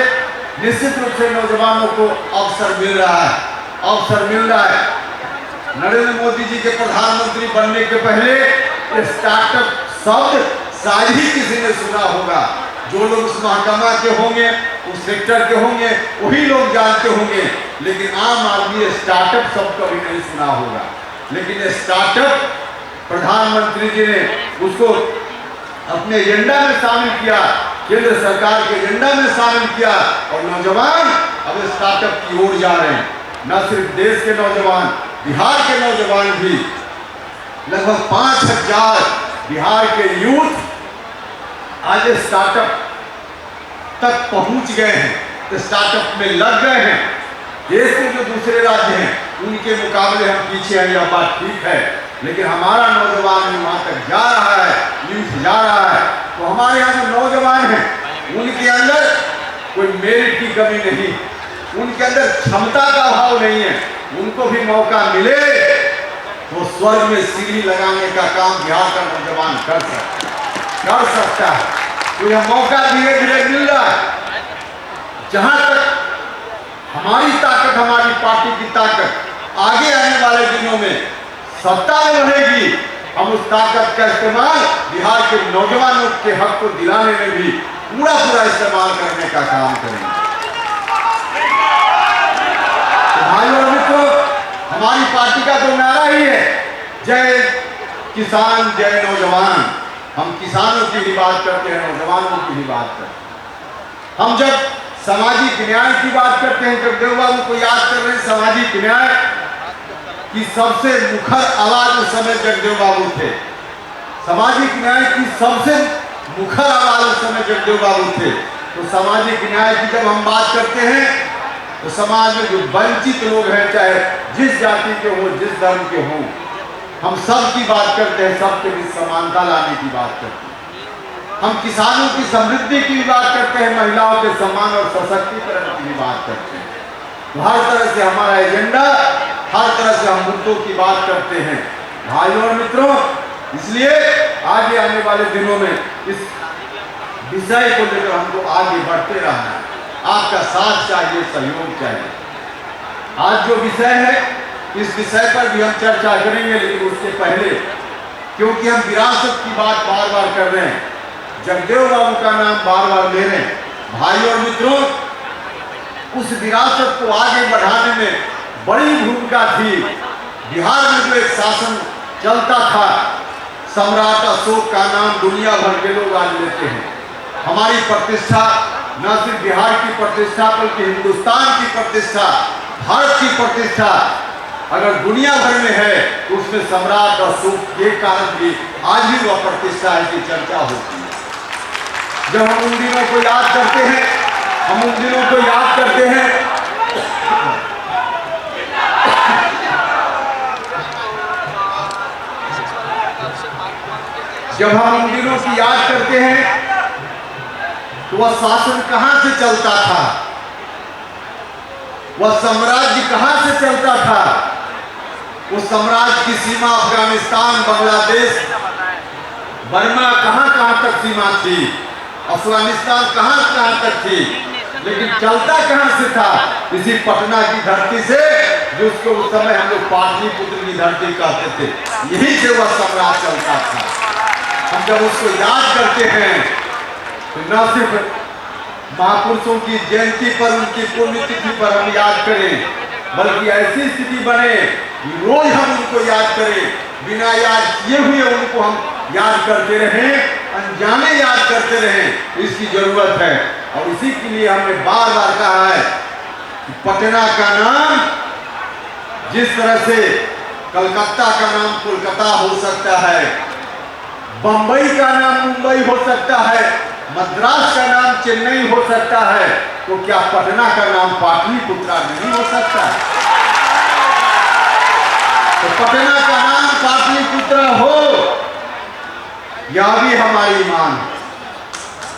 निश्चित रूप से नौजवानों को अवसर मिल रहा है, अवसर मिल रहा है। नरेंद्र मोदी जी के प्रधानमंत्री बनने के पहले स्टार्टअप शब्द शायद ही किसी ने सुना होगा। जो लोग उस महकमा के होंगे, उस सेक्टर के होंगे, वही लोग जानते होंगे, लेकिन आम आदमी स्टार्टअप शब्द कभी नहीं सुना होगा। लेकिन स्टार्टअप प्रधानमंत्री जी ने उसको अपने एजेंडा में शामिल किया, केंद्र सरकार के एजेंडा में शामिल किया और नौजवान अब स्टार्टअप की ओर जा रहे हैं। न सिर्फ देश के नौजवान, बिहार के नौजवान भी, लगभग 5000 बिहार के यूथ आज स्टार्टअप तक पहुंच गए हैं, स्टार्टअप में लग गए हैं। देश के जो दूसरे राज्य हैं उनके मुकाबले हम पीछे हैं, यह बात ठीक है, लेकिन हमारा नौजवान भी वहां तक जा रहा है, यूथ जा रहा है। तो हमारे यहाँ जो नौजवान हैं उनके अंदर कोई मेरिट की कमी नहीं, उनके अंदर क्षमता का अभाव नहीं है। उनको भी मौका मिले तो स्वर्ग में सीढ़ी लगाने का काम बिहार का नौजवान कर सकता है। तो यह मौका धीरे धीरे मिल रहा है। जहां तक हमारी ताकत, हमारी पार्टी की ताकत आगे आने वाले दिनों में सत्ता में रहेगी, हम उस ताकत का इस्तेमाल बिहार के नौजवानों के हक को दिलाने में भी पूरा इस्तेमाल करने का काम करेंगे। तो भाइयों और मित्रों, हमारी पार्टी का तो नारा ही है, जय किसान जय नौजवान। हम किसानों की भी बात करते हैं, नौजवानों की भी बात करते हैं। हम जब सामाजिक न्याय की बात करते हैं, जगदेव बाबू को याद कर रहे हैं, सामाजिक न्याय की सबसे मुखर आवाज उस समय जगदेव बाबू थे। सामाजिक न्याय की सबसे मुखर आवाज उस समय जगदेव बाबू थे। तो सामाजिक न्याय की जब हम बात करते हैं तो समाज में जो वंचित लोग हैं, चाहे जिस जाति के हो, जिस धर्म के हों, हम सब की बात करते हैं, सबके बीच समानता लाने की बात करते हैं। हम किसानों की समृद्धि की बात करते हैं, महिलाओं के सम्मान और सशक्तिकरण की भी बात करते हैं। तो हर तरह से हमारा एजेंडा, हर तरह से हम मुद्दों की बात करते हैं। भाइयों और मित्रों, इसलिए आगे आने वाले दिनों में इस विषय को लेकर हमको आगे बढ़ते रहना है। आपका साथ चाहिए, सहयोग चाहिए। आज जो विषय है, इस विषय पर भी हम चर्चा करेंगे, लेकिन उसके पहले, क्योंकि हम विरासत की बात बार बार कर रहे हैं, जगदेव बाबू का नाम बार बार ले रहे हैं, भाइयों और मित्रों, उस विरासत को आगे बढ़ाने में बड़ी भूमिका थी। बिहार में जो एक शासन चलता था, सम्राट अशोक का नाम दुनिया भर के लोग आज लेते हैं। हमारी प्रतिष्ठा न सिर्फ बिहार की प्रतिष्ठा बल्कि हिंदुस्तान की प्रतिष्ठा, भारत की प्रतिष्ठा अगर दुनिया भर में है तो उसमें सम्राट अशोक के कारण भी आज भी वह प्रतिष्ठा की चर्चा होती है। जब हम उन दिनों को याद करते हैं, हम उन दिनों को याद करते हैं, जब हम उन दिनों की याद करते हैं तो वह शासन कहां से चलता था, वह साम्राज्य कहां से चलता था। उस साम्राज्य की सीमा अफगानिस्तान, बांग्लादेश, बर्मा कहां तक सीमा थी, अफगानिस्तान कहां तक थी, लेकिन चलता कहां से था? इसी पटना की धरती से, जो उसको उस समय हम लोग पाटलिपुत्र की धरती कहते थे, यही से वह साम्राज्य चलता था। हम जब उसको याद करते हैं तो न सिर्फ महापुरुषों की जयंती पर, उनकी पुण्यतिथि पर हम याद करें, बल्कि ऐसी स्थिति बने कि रोज हम उनको याद करें, बिना याद किए हुए उनको हम याद करते रहें, अनजाने याद करते रहें, इसकी जरूरत है। और इसी के लिए हमने बार बार कहा है कि पटना का नाम जिस तरह से कलकत्ता का नाम कोलकाता हो सकता है, बंबई का नाम मुंबई हो सकता है, मद्रास का नाम चेन्नई हो सकता है, तो क्या पटना का नाम पाटलिपुत्रा नहीं हो सकता है? तो पटना का नाम पाटलिपुत्रा हो, यह भी हमारी मांग।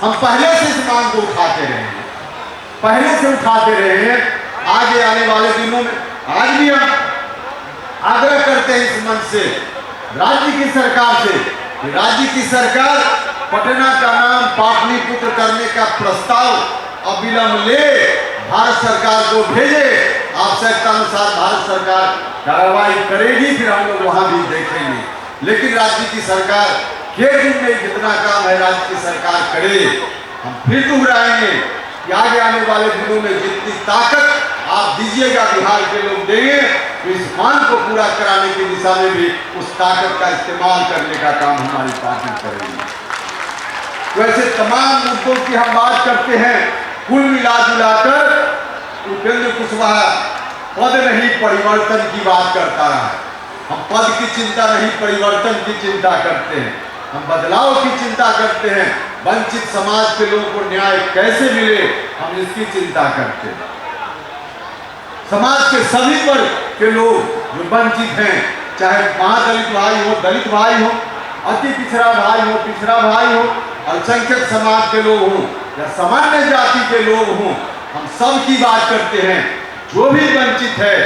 हम पहले से इस मांग को उठाते रहे हैं, पहले से उठाते रहे हैं। आगे आने वाले दिनों में आज भी हम आग्रह करते हैं इस मंच से, राज्य की सरकार से, राज्य की सरकार पटना का नाम पाटलिपुत्र करने का प्रस्ताव अविलंब ले भारत सरकार को भेजे। आवश्यकता अनुसार भारत सरकार कार्रवाई करेगी, फिर हम लोग वहां भी देखेंगे। लेकिन राज्य की सरकार के दिन में जितना काम है राज्य की सरकार करे। हम फिर दोहराएंगे कि आगे आने वाले दिनों में जितनी ताकत आप दीजिएगा, बिहार के लोग देंगे, तो इस मांग को पूरा कराने की दिशा में भी उस ताकत का इस्तेमाल करने का काम हमारी पार्टी करेगी। तो ऐसे तमाम मुद्दों की हम बात करते हैं। कुल मिला जुलाकर उपेंद्र कुशवाहा पद नहीं परिवर्तन की बात करता है। हम पद की चिंता नहीं, परिवर्तन की चिंता करते हैं, हम बदलाव की चिंता करते हैं। वंचित समाज के लोगों को न्याय कैसे मिले, हम इसकी चिंता करते हैं। समाज के सभी वर्ग के लोग जो वंचित हैं, चाहे महादलित भाई हो, दलित भाई हो, अति पिछड़ा भाई हो, पिछड़ा भाई हो, अल्पसंख्यक समाज के लोग हों या सामान्य जाति के लोग हों, हम सब की बात करते हैं। जो भी वंचित है,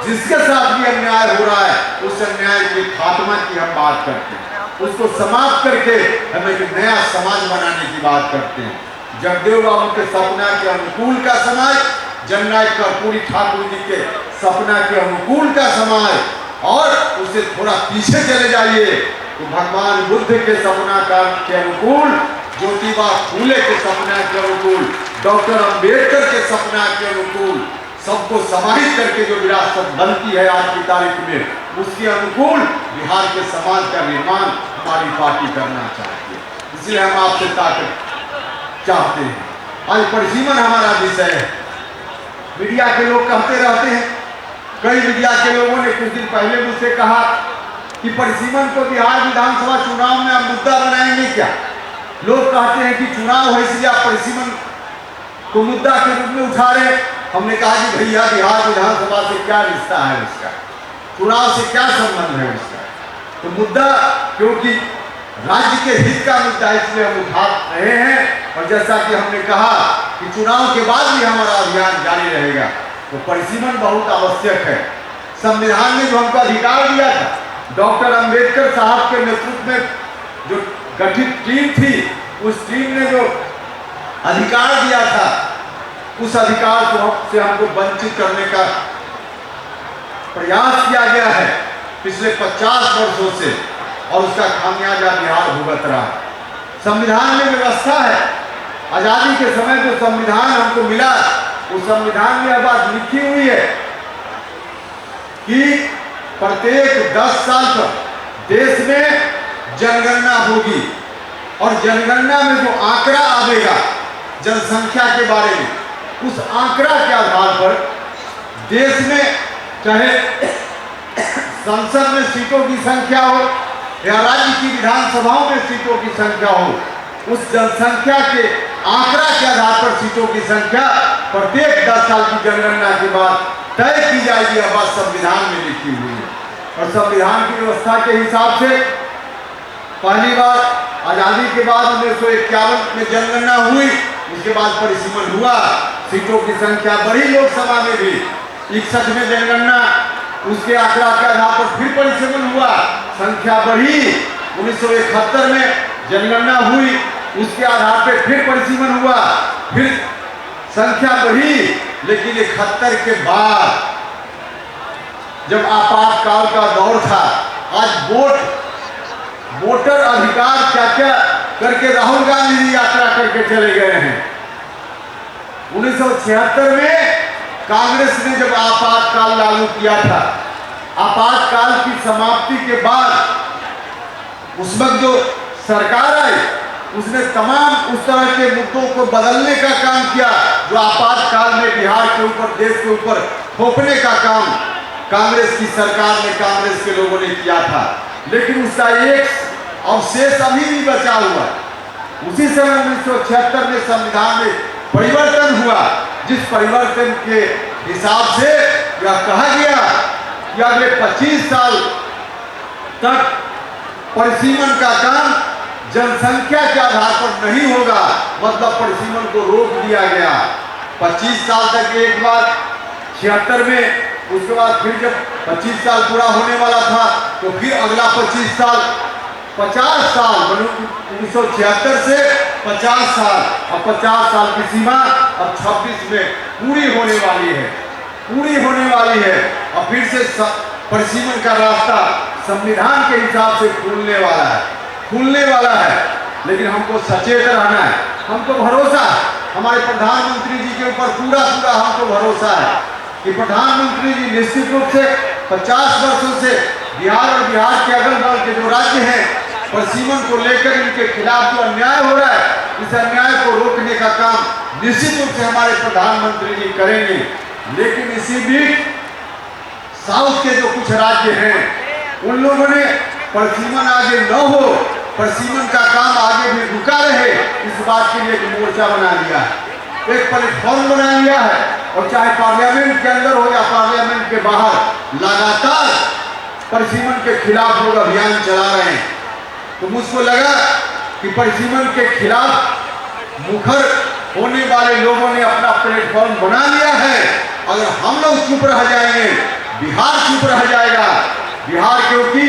जिसके साथ भी अन्याय हो रहा है, उस अन्याय के खात्मा की हम बात करते हैं, उसको समाप्त करके हम एक नया समाज बनाने की बात करते हैं। जगदेव बाबू के सपना के अनुकूल का समाज, जननायक कर्पूरी ठाकुर जी के सपना के अनुकूल का समाज, और उसे थोड़ा पीछे चले जाइए तो भगवान बुद्ध के सपना के अनुकूल, ज्योतिबा फूले के सपना के अनुकूल, डॉक्टर अंबेडकर के सपना के अनुकूल, सबको समाहित करके जो विरासत बनती है आज की तारीख में, उसके अनुकूल बिहार के समाज का निर्माण हमारी पार्टी करना चाहती है। इसलिए हम आपसे ताकत चाहते हैं। आज परिसीमन हमारा विषय है। मीडिया के लोग कहते रहते हैं, कई मीडिया के लोगों ने कुछ दिन पहले मुझसे कहा कि परिसीमन को बिहार विधानसभा चुनाव में आप मुद्दा बनाएंगे क्या? लोग कहते हैं कि चुनाव है इसलिए आप परिसीमन को मुद्दा के रूप में उठा रहे। हमने कहा कि भैया बिहार विधानसभा से क्या रिश्ता है उसका, चुनाव से क्या संबंध है उसका? तो मुद्दा क्योंकि राज्य के हित का मुद्दा इसलिए हम उठा रहे हैं। और जैसा कि हमने कहा कि चुनाव के बाद भी हमारा अभियान जारी रहेगा, तो परिसीमन बहुत आवश्यक है। संविधान ने जो हमको अधिकार दिया था, डॉक्टर अंबेडकर साहब के नेतृत्व में जो गठित टीम थी, उस टीम ने जो अधिकार दिया था, उस अधिकार को से हमको वंचित करने का प्रयास किया गया है पिछले 50 वर्षों से, और उसका खामियाजा बिहार भुगत रहा है। संविधान में व्यवस्था है, आजादी के समय जो संविधान हमको मिला, उस संविधान में यह बात लिखी हुई है कि प्रत्येक 10 साल पर देश में जनगणना होगी, और जनगणना में जो आंकड़ा आवेगा जनसंख्या के बारे में, उस आंकड़ा के आधार पर देश में चाहे संसद में सीटों की संख्या हो या राज्य की विधानसभाओं में सीटों की संख्या हो, उस जनसंख्या के आंकड़ा के आधार पर सीटों की संख्या प्रत्येक 10 साल की जनगणना के बाद तय की जाएगी। यह बात संविधान में लिखी हुई है, और संविधान की व्यवस्था के हिसाब से पहली बार आजादी के बाद 1951 में जनगणना हुई, उसके बाद परिसीमन हुआ, सीटों की संख्या बढ़ी लोकसभा में भी। 61 में जनगणना, उसके आंकड़ा के आधार पर फिर परिसीमन हुआ, संख्या बढ़ी। 1971 में जनगणना हुई, उसके आधार पर फिर परिसीमन हुआ, फिर संख्या बढ़ी। लेकिन 71 के बाद जब आपातकाल का दौर था, आज वोटर अधिकार क्या क्या करके राहुल गांधी जी यात्रा करके चले गए हैं। 1976 में कांग्रेस ने जब आपातकाल लागू किया था, आपातकाल की समाप्ति के बाद उस वक्त जो सरकार आई, उसने तमाम उस तरह के मुद्दों को बदलने का काम किया जो आपातकाल में बिहार के ऊपर, देश के ऊपर थोपने का काम कांग्रेस की सरकार ने, कांग्रेस के लोगों ने किया था। लेकिन उसका एक अवशेष अभी भी बचा हुआ। उसी समय 1976 में संविधान में परिवर्तन हुआ, जिस परिवर्तन के हिसाब से यह कहा गया कि अगले 25 साल तक परिसीमन का काम जनसंख्या के आधार पर नहीं होगा, मतलब परिसीमन को रोक दिया गया। 25 साल तक एक बार 76 में, उसके बाद फिर जब 25 साल पूरा होने वाला था तो फिर अगला 25 साल, 50 साल, 1976 से 50 साल, अब 50 साल की सीमा अब 26 में पूरी होने वाली है, पूरी होने वाली है। और फिर से परिसीमन का रास्ता संविधान के हिसाब से खुलने वाला है, खुलने वाला है। लेकिन हमको सचेत रहना है, हमको भरोसा है, हमारे प्रधानमंत्री जी के ऊपर पूरा हमको भरोसा है कि प्रधानमंत्री जी निश्चित रूप से 50 वर्षों से बिहार और बिहार के अगल बगल के जो राज्य हैं, परिसीमन को लेकर इनके खिलाफ जो अन्याय हो रहा है, इस अन्याय को रोकने का काम निश्चित रूप से हमारे प्रधानमंत्री जी करेंगे। लेकिन इसी बीच साउथ के जो कुछ राज्य हैं, उन लोगों ने परिसीमन आगे न हो, परिसीमन का काम आगे भी रुका रहे, इस बात के लिए एक मोर्चा बना लिया है, एक प्लेटफॉर्म बना लिया है। और चाहे पार्लियामेंट के अंदर हो या पार्लियामेंट के बाहर लगातार परिसीमन के खिलाफ लोग अभियान चला रहे हैं। तो मुझको लगा कि परिसीमन के खिलाफ मुखर होने वाले लोगों ने अपना प्लेटफॉर्म बना लिया है। अगर हम लोग चुप रह जाएंगे, बिहार चुप रह जाएगा। बिहार क्योंकि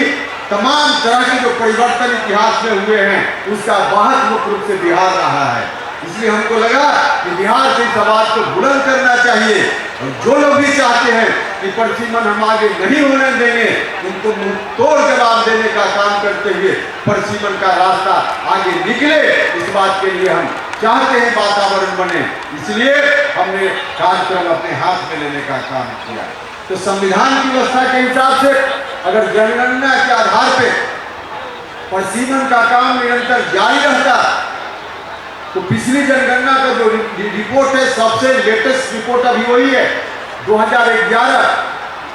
तमाम तरह के जो परिवर्तन इतिहास में हुए हैं, उसका वाहक मुख्य रूप से बिहार रहा है। इसलिए हमको लगा कि बिहार से इस आवाज को बुलंद करना चाहिए। और जो लोग भी चाहते हैं कि परिसीमन हम आगे नहीं होने देंगे, उनको मुंह तोड़ जवाब देने का काम करते हुए परिसीमन का रास्ता आगे निकले, इस बात के लिए हम चाहते हैं वातावरण बने। इसलिए हमने कार्यक्रम अपने हाथ में लेने का काम किया। तो संविधान की व्यवस्था के हिसाब से अगर जनगणना के आधार पे परिसीमन का काम निरंतर जारी रहता, तो पिछली जनगणना का जो रिपोर्ट है, सबसे लेटेस्ट रिपोर्ट अभी वही है। 2011,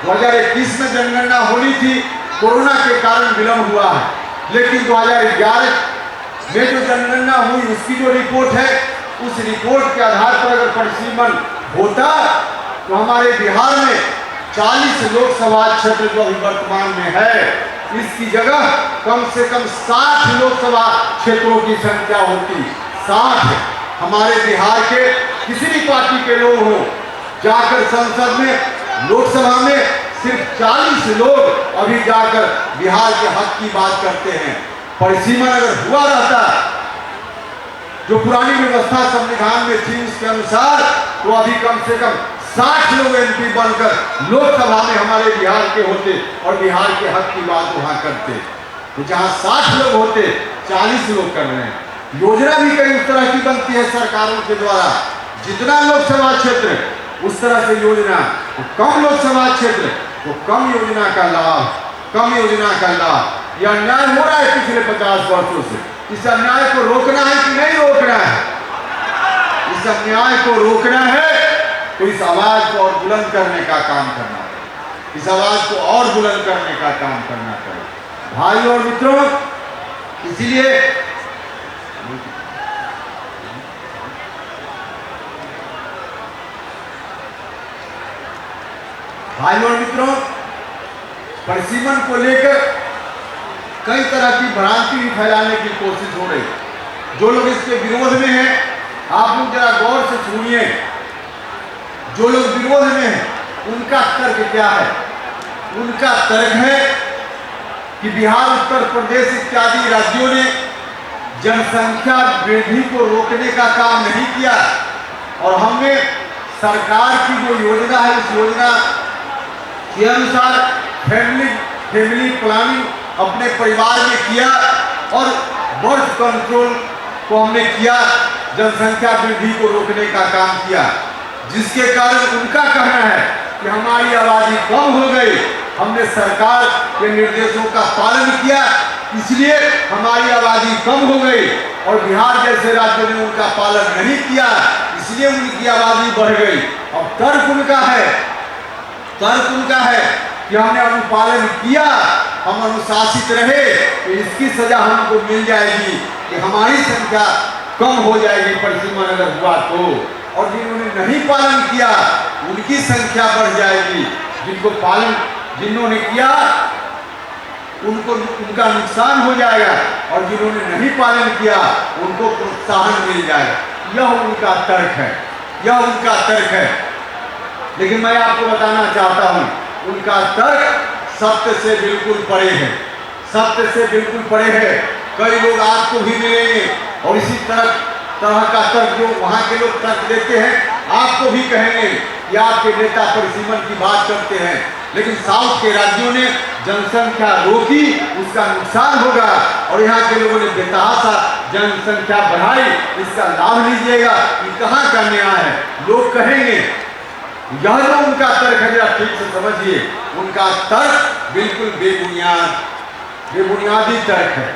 2021 में जनगणना होनी थी, कोरोना के कारण विलंब हुआ है। लेकिन 2011 में जो जनगणना हुई, उसकी जो रिपोर्ट है, उस रिपोर्ट के आधार पर अगर परिसीमन होता तो हमारे बिहार में 40 लोकसभा क्षेत्र जो अभी वर्तमान में है, इसकी जगह कम से कम 60 लोकसभा क्षेत्रों की संख्या होती। 60 हमारे बिहार के किसी भी पार्टी के लोग हों, जाकर संसद में, लोकसभा में सिर्फ 40 लोग अभी जाकर बिहार के हक की बात करते हैं। परिसीमन अगर हुआ रहता, जो पुरानी व्यवस्था संविधान में थी उसके अनुसार, तो अभी कम से कम 60 लोग एमपी बनकर लोकसभा में हमारे बिहार के होते और बिहार के हक की बात वहां करते। तो जहां 60 लोग होते, 40 लोग कर रहे हैं। योजना भी कई उस तरह की बनती है सरकारों के द्वारा, जितना लोकसभा क्षेत्र उस तरह से योजना, तो कम लोकसभा क्षेत्र तो कम योजना का लाभ, कम योजना का लाभ। यह अन्याय हो रहा है पिछले 50 वर्षों से। इस अन्याय को रोकना है कि नहीं रोकना है? इस अन्याय को रोकना है तो इस आवाज को और बुलंद करने का काम करना है, इस आवाज को और बुलंद करने का काम करना चाहिए। भाई और मित्रों, इसीलिए परिसीमन को लेकर कई तरह की भ्रांति भी फैलाने की कोशिश हो रही। जो लोग इसके विरोध में हैं, आप लोग जरा गौर से सुनिए। जो लोग विरोध में हैं उनका तर्क क्या है? उनका तर्क है कि बिहार, उत्तर प्रदेश इत्यादि राज्यों ने जनसंख्या वृद्धि को रोकने का काम नहीं किया और हमने सरकार की जो योजना है उस योजना के अनुसार फैमिली प्लानिंग अपने परिवार में किया और बर्थ कंट्रोल को हमने किया, जनसंख्या वृद्धि को रोकने का काम किया, जिसके कारण उनका कहना है कि हमारी आबादी कम हो गई। हमने सरकार के निर्देशों का पालन किया, इसलिए हमारी आबादी कम हो गई और बिहार जैसे राज्यों ने उनका पालन नहीं किया, इसलिए उनकी आबादी बढ़ गई। अब तर्क उनका है कि हमने अनुपालन किया, हम अनुशासित रहे तो इसकी सजा हमको मिल जाएगी कि हमारी संख्या कम हो जाएगी परिसीमन अगर हुआ तो, और जिन्होंने नहीं पालन किया उनकी संख्या बढ़ जाएगी। जिन्होंने किया उनको उनका नुकसान हो जाएगा और जिन्होंने नहीं पालन किया उनको प्रोत्साहन मिल जाएगा। यह उनका तर्क है। लेकिन मैं आपको बताना चाहता हूं, उनका तर्क सत्य से बिल्कुल परे है। कई लोग आपको भी मिलेंगे और इसी तरह का तर्क जो वहां के लोग तर्क देते हैं, आपको भी कहेंगे कि आपके नेता परिसीमन की बात करते हैं, लेकिन साउथ के राज्यों ने जनसंख्या रोकी, उसका नुकसान होगा और यहाँ के लोगों ने बेतहाशा जनसंख्या बढ़ाई, इसका लाभ लीजिएगा। ये कहाँ का न्याय है? लोग कहेंगे। यह जो उनका तर्क है, जरा ठीक से समझिए, उनका तर्क बिल्कुल बेबुनियादी तर्क है।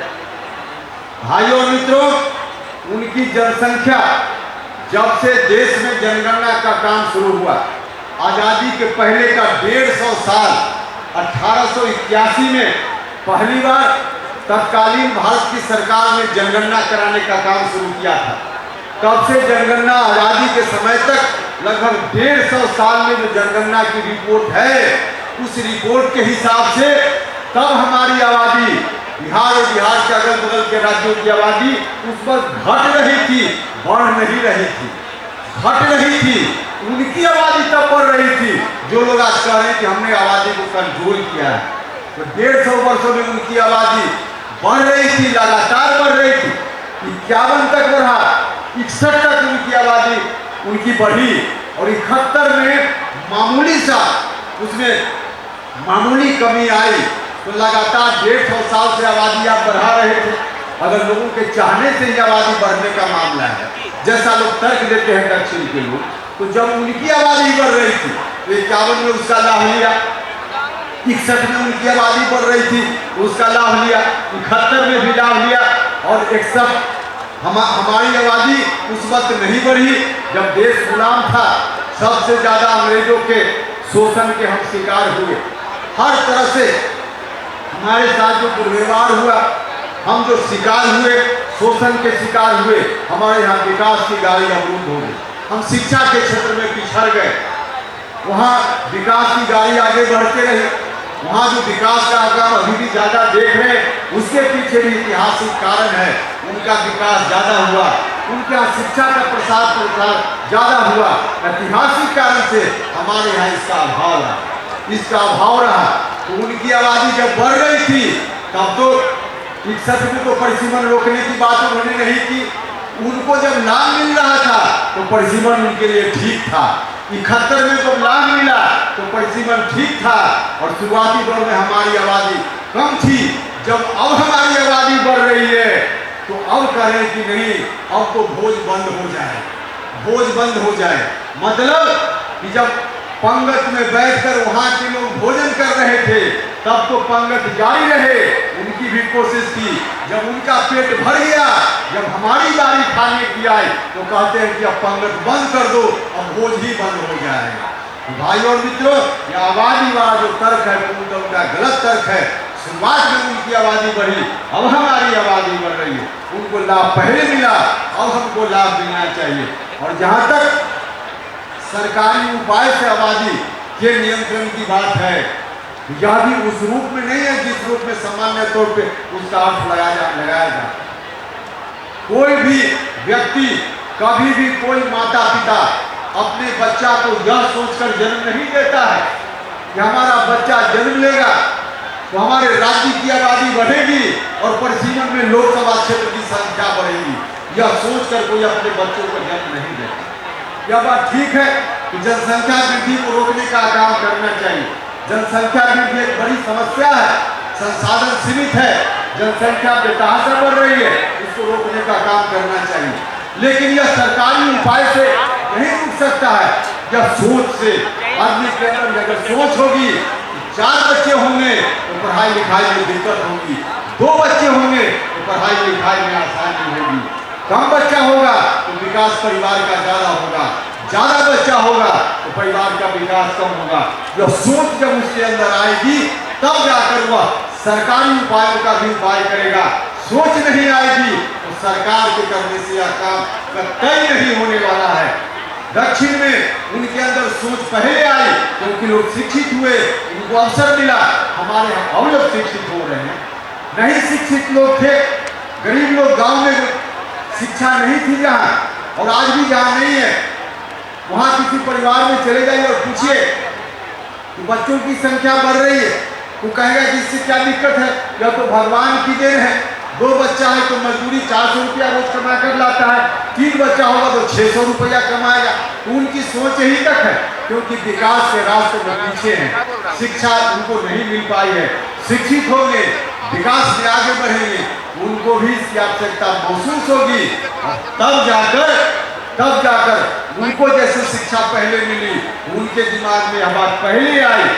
भाइयों और मित्रों, उनकी जनसंख्या जब से देश में जनगणना का काम शुरू हुआ, आज़ादी के पहले का 150 साल, 1881 में पहली बार तत्कालीन भारत की सरकार ने जनगणना कराने का काम शुरू किया था। तब से जनगणना आज़ादी के समय तक लगभग 150 साल में जो जनगणना की रिपोर्ट है, उस रिपोर्ट के हिसाब से तब हमारी आबादी, बिहार और बिहार के अगल बगल के राज्यों की आबादी उस पर घट रही थी, बढ़ नहीं रही थी, घट रही थी। उनकी आबादी तब बढ़ रही थी। जो लोग आज कह रहे हैं कि हमने आबादी को कंट्रोल किया है, तो 150 वर्षों में उनकी आबादी बढ़ रही थी, लगातार बढ़ रही थी। 51 तक बढ़ा, 61 तक उनकी आबादी उनकी बढ़ी और 71 में मामूली कमी आई। तो लगातार 150 साल से आबादी आप बढ़ा रहे थे। अगर लोगों के चाहने से ही आबादी बढ़ने का मामला है, जैसा लोग तर्क देते हैं दक्षिण के लोग, तो जब उनकी आबादी बढ़ रही थी तो 51 में उसका लाभ लिया, 61 में उनकी आबादी बढ़ रही थी तो उसका लाभ लिया, 71 में भी लाभ लिया और 61 हमारी आबादी उस वक्त नहीं बढ़ी जब देश गुलाम था। सबसे ज्यादा अंग्रेजों के शोषण के हम शिकार हुए। हर तरह से हमारे साथ जो दुर्व्यवहार हुआ, हम जो शिकार हुए, शोषण के शिकार हुए, हमारे यहाँ विकास की गाड़ी अवरुद्ध हो गई। हम शिक्षा के क्षेत्र में पिछड़ गए, वहाँ विकास की गाड़ी आगे बढ़ते रही। वहाँ जो विकास का काम अभी भी ज्यादा देख रहे हैं, उसके पीछे भी ऐतिहासिक कारण है। उनका विकास ज्यादा हुआ, उनका शिक्षा का प्रसार ज्यादा हुआ, ऐतिहासिक कारण से हमारे यहाँ इसका अभाव रहा। तो उनकी आबादी जब बढ़ रही थी तब तो 61 में तो परिसीमन रोकने की बात उन्होंने नहीं की। उनको जब लाभ मिल रहा था तो परिसीमन उनके लिए ठीक था। 71 में जब लाभ मिला तो परिसीमन ठीक था और शुरुआती दौर में हमारी आबादी कम थी। जब अब हमारी आबादी बढ़ रही है तो अब कहें कि नहीं, अब तो भोज बंद हो जाए। मतलब कि जब पंगत में बैठकर वहाँ के लोग भोजन कर रहे थे तब तो पंगत जारी रहे, उनकी भी कोशिश थी। जब उनका पेट भर गया, जब हमारी बारी खाने की आई तो कहते हैं कि अब पंगत बंद कर दो, अब भोज ही बंद हो जाएगा। भाई और मित्रों, ये आबादी वाला जो तर्क है वो उनका गलत तर्क है। शुरुआत में उनकी आबादी बढ़ी, अब हमारी आबादी बढ़ रही है। उनको लाभ पहले मिला, अब हमको लाभ मिलना चाहिए। और जहाँ तक सरकारी उपाय से आबादी के नियंत्रण की बात है, यह भी उस रूप में नहीं है जिस इस रूप में सामान्य तौर पे उसका अर्थ लगाया जा। कोई भी व्यक्ति, कभी भी कोई माता पिता अपने बच्चा को यह सोचकर जन्म नहीं देता है कि हमारा बच्चा जन्म लेगा तो हमारे राज्य की आबादी बढ़ेगी और परिसीमन में लोकसभा क्षेत्र की संख्या बढ़ेगी। यह सोचकर कोई अपने बच्चों को जन्म नहीं देता। यह बात ठीक है कि जनसंख्या वृद्धि को रोकने का काम करना चाहिए। जनसंख्या वृद्धि एक बड़ी समस्या है, संसाधन सीमित है, जनसंख्या बेतहाशा बढ़ रही है, इसको रोकने का काम करना चाहिए। लेकिन यह सरकारी उपाय से नहीं रुक सकता है, यह सोच से। आदमी के अंदर अगर सोच होगी 4 बच्चे होंगे तो पढ़ाई लिखाई में दिक्कत होगी, 2 बच्चे होंगे तो पढ़ाई लिखाई में आसानी होगी, कम बच्चा होगा तो विकास परिवार का ज्यादा होगा, ज्यादा बच्चा होगा तो परिवार का विकास कम होगा। यह सोच जब उसके अंदर आएगी तब जाकर वह सरकारी उपायों का भी उपाय करेगा। सोच नहीं आएगी तो सरकार के करने से यह काम कतई नहीं होने वाला है। दक्षिण में उनके अंदर सोच पहले आई क्योंकि लोग शिक्षित हुए, उनको अवसर मिला। हमारे यहाँ अब लोग शिक्षित हो रहे हैं, नहीं शिक्षित लोग थे, गरीब लोग, गांव में शिक्षा नहीं थी जहाँ, और आज भी जहाँ नहीं है वहाँ किसी परिवार में चले जाइए और पूछिए कि बच्चों की संख्या बढ़ रही है, वो कहेगा कि इससे क्या दिक्कत है, यह तो भगवान की देन है। 2 बच्चा है तो मजदूरी 400 रुपया रोज कमा कर लाता है, 3 बच्चा होगा तो 600 रुपया कमाएगा। उनकी सोच यही तक है क्योंकि विकास के रास्ते में पीछे हैं, शिक्षा उनको नहीं मिल पाई है। शिक्षित होंगे, विकास में आगे बढ़ेंगे, उनको भी इसकी आवश्यकता महसूस होगी, तब जाकर उनको जैसे शिक्षा पहले मिली, उनके दिमाग में यह बात पहले आई,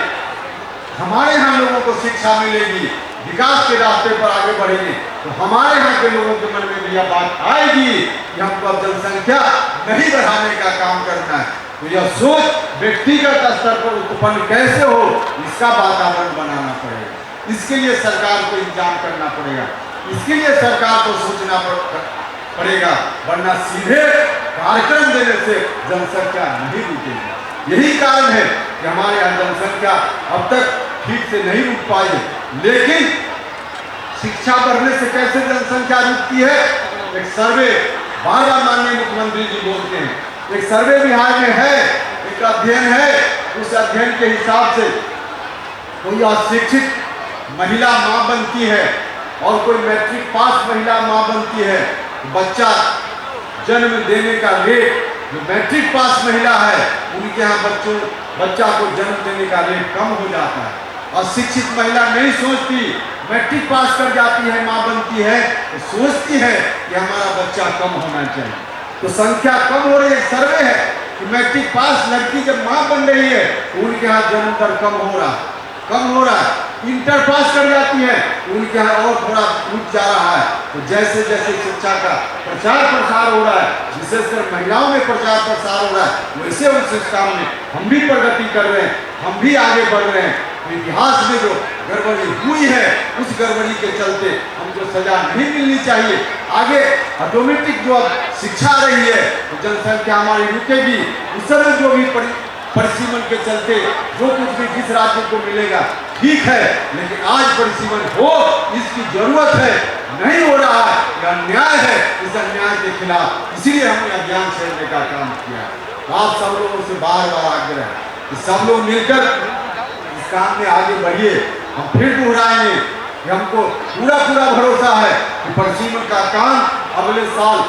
हमारे यहाँ लोगों को शिक्षा मिलेगी, विकास के रास्ते पर आगे बढ़ेंगे, तो हमारे यहाँ के लोगों के मन में भी यह बात आएगी कि हमको अब जनसंख्या नहीं बढ़ाने का काम करना है। तो यह सोच व्यक्तिगत स्तर पर उत्पन्न कैसे हो, इसका वातावरण बनाना पड़ेगा। इसके लिए सरकार को इंतजाम करना पड़ेगा, इसके लिए सरकार को सोचना पड़ेगा, वरना सीधे कार्यक्रम देने से जनसंख्या नहीं रुकेगी। यही कारण है कि हमारे यहाँ जनसंख्या अब तक ठीक से नहीं रुक पाई। लेकिन शिक्षा बढ़ने से कैसे जनसंख्या रुकती है? एक सर्वे बार बार माननीय मुख्यमंत्री जी बोलते हैं, एक सर्वे बिहार में है, एक अध्ययन है, उस अध्ययन के हिसाब से कोई अशिक्षित महिला मां बनती है और कोई मैट्रिक पास महिला मां बनती है, बच्चा जन्म देने का रेट, जो मैट्रिक पास महिला है उनके यहाँ बच्चा को जन्म देने का रेट कम हो जाता है। अशिक्षित महिला नहीं सोचती, मैट्रिक पास कर जाती है, मां बनती है तो सोचती है कि हमारा बच्चा कम होना चाहिए, तो संख्या कम हो रही है। सर्वे है कि मैट्रिक पास लड़की जब मां बन रही है तो उनके यहाँ जन्म दर कम हो रहा है। इंटर पास कर जाती है उनके यहाँ और थोड़ा रुक जा रहा है। तो जैसे जैसे शिक्षा का प्रचार प्रसार हो रहा है, विशेषकर महिलाओं में प्रचार प्रसार हो रहा है, वैसे उन शिक्षाओं में हम भी प्रगति कर रहे हैं, हम भी आगे बढ़ रहे हैं। तो इतिहास में जो गड़बड़ी हुई है उस गड़बड़ी के चलते हमको सजा नहीं मिलनी चाहिए। आगे ऑटोमेटिक जो शिक्षा आ रही है तो जनसंख्या हमारी रुकेगी। उस समय जो भी परिसीमन के चलते जो कुछ भी जिस राज्य को मिलेगा ठीक है, लेकिन आज परिसीमन हो इसकी जरूरत है, नहीं हो रहा है, यह अन्याय है। इस अन्याय के खिलाफ इसीलिए हमने अभियान छेड़ने का काम किया। तो आप सब लोगों से बार बार आग्रह है कि सब लोग मिलकर इस काम में आगे बढ़िए। हम फिर दोहराएंगे कि हमको पूरा भरोसा है कि परिसीमन का काम अगले साल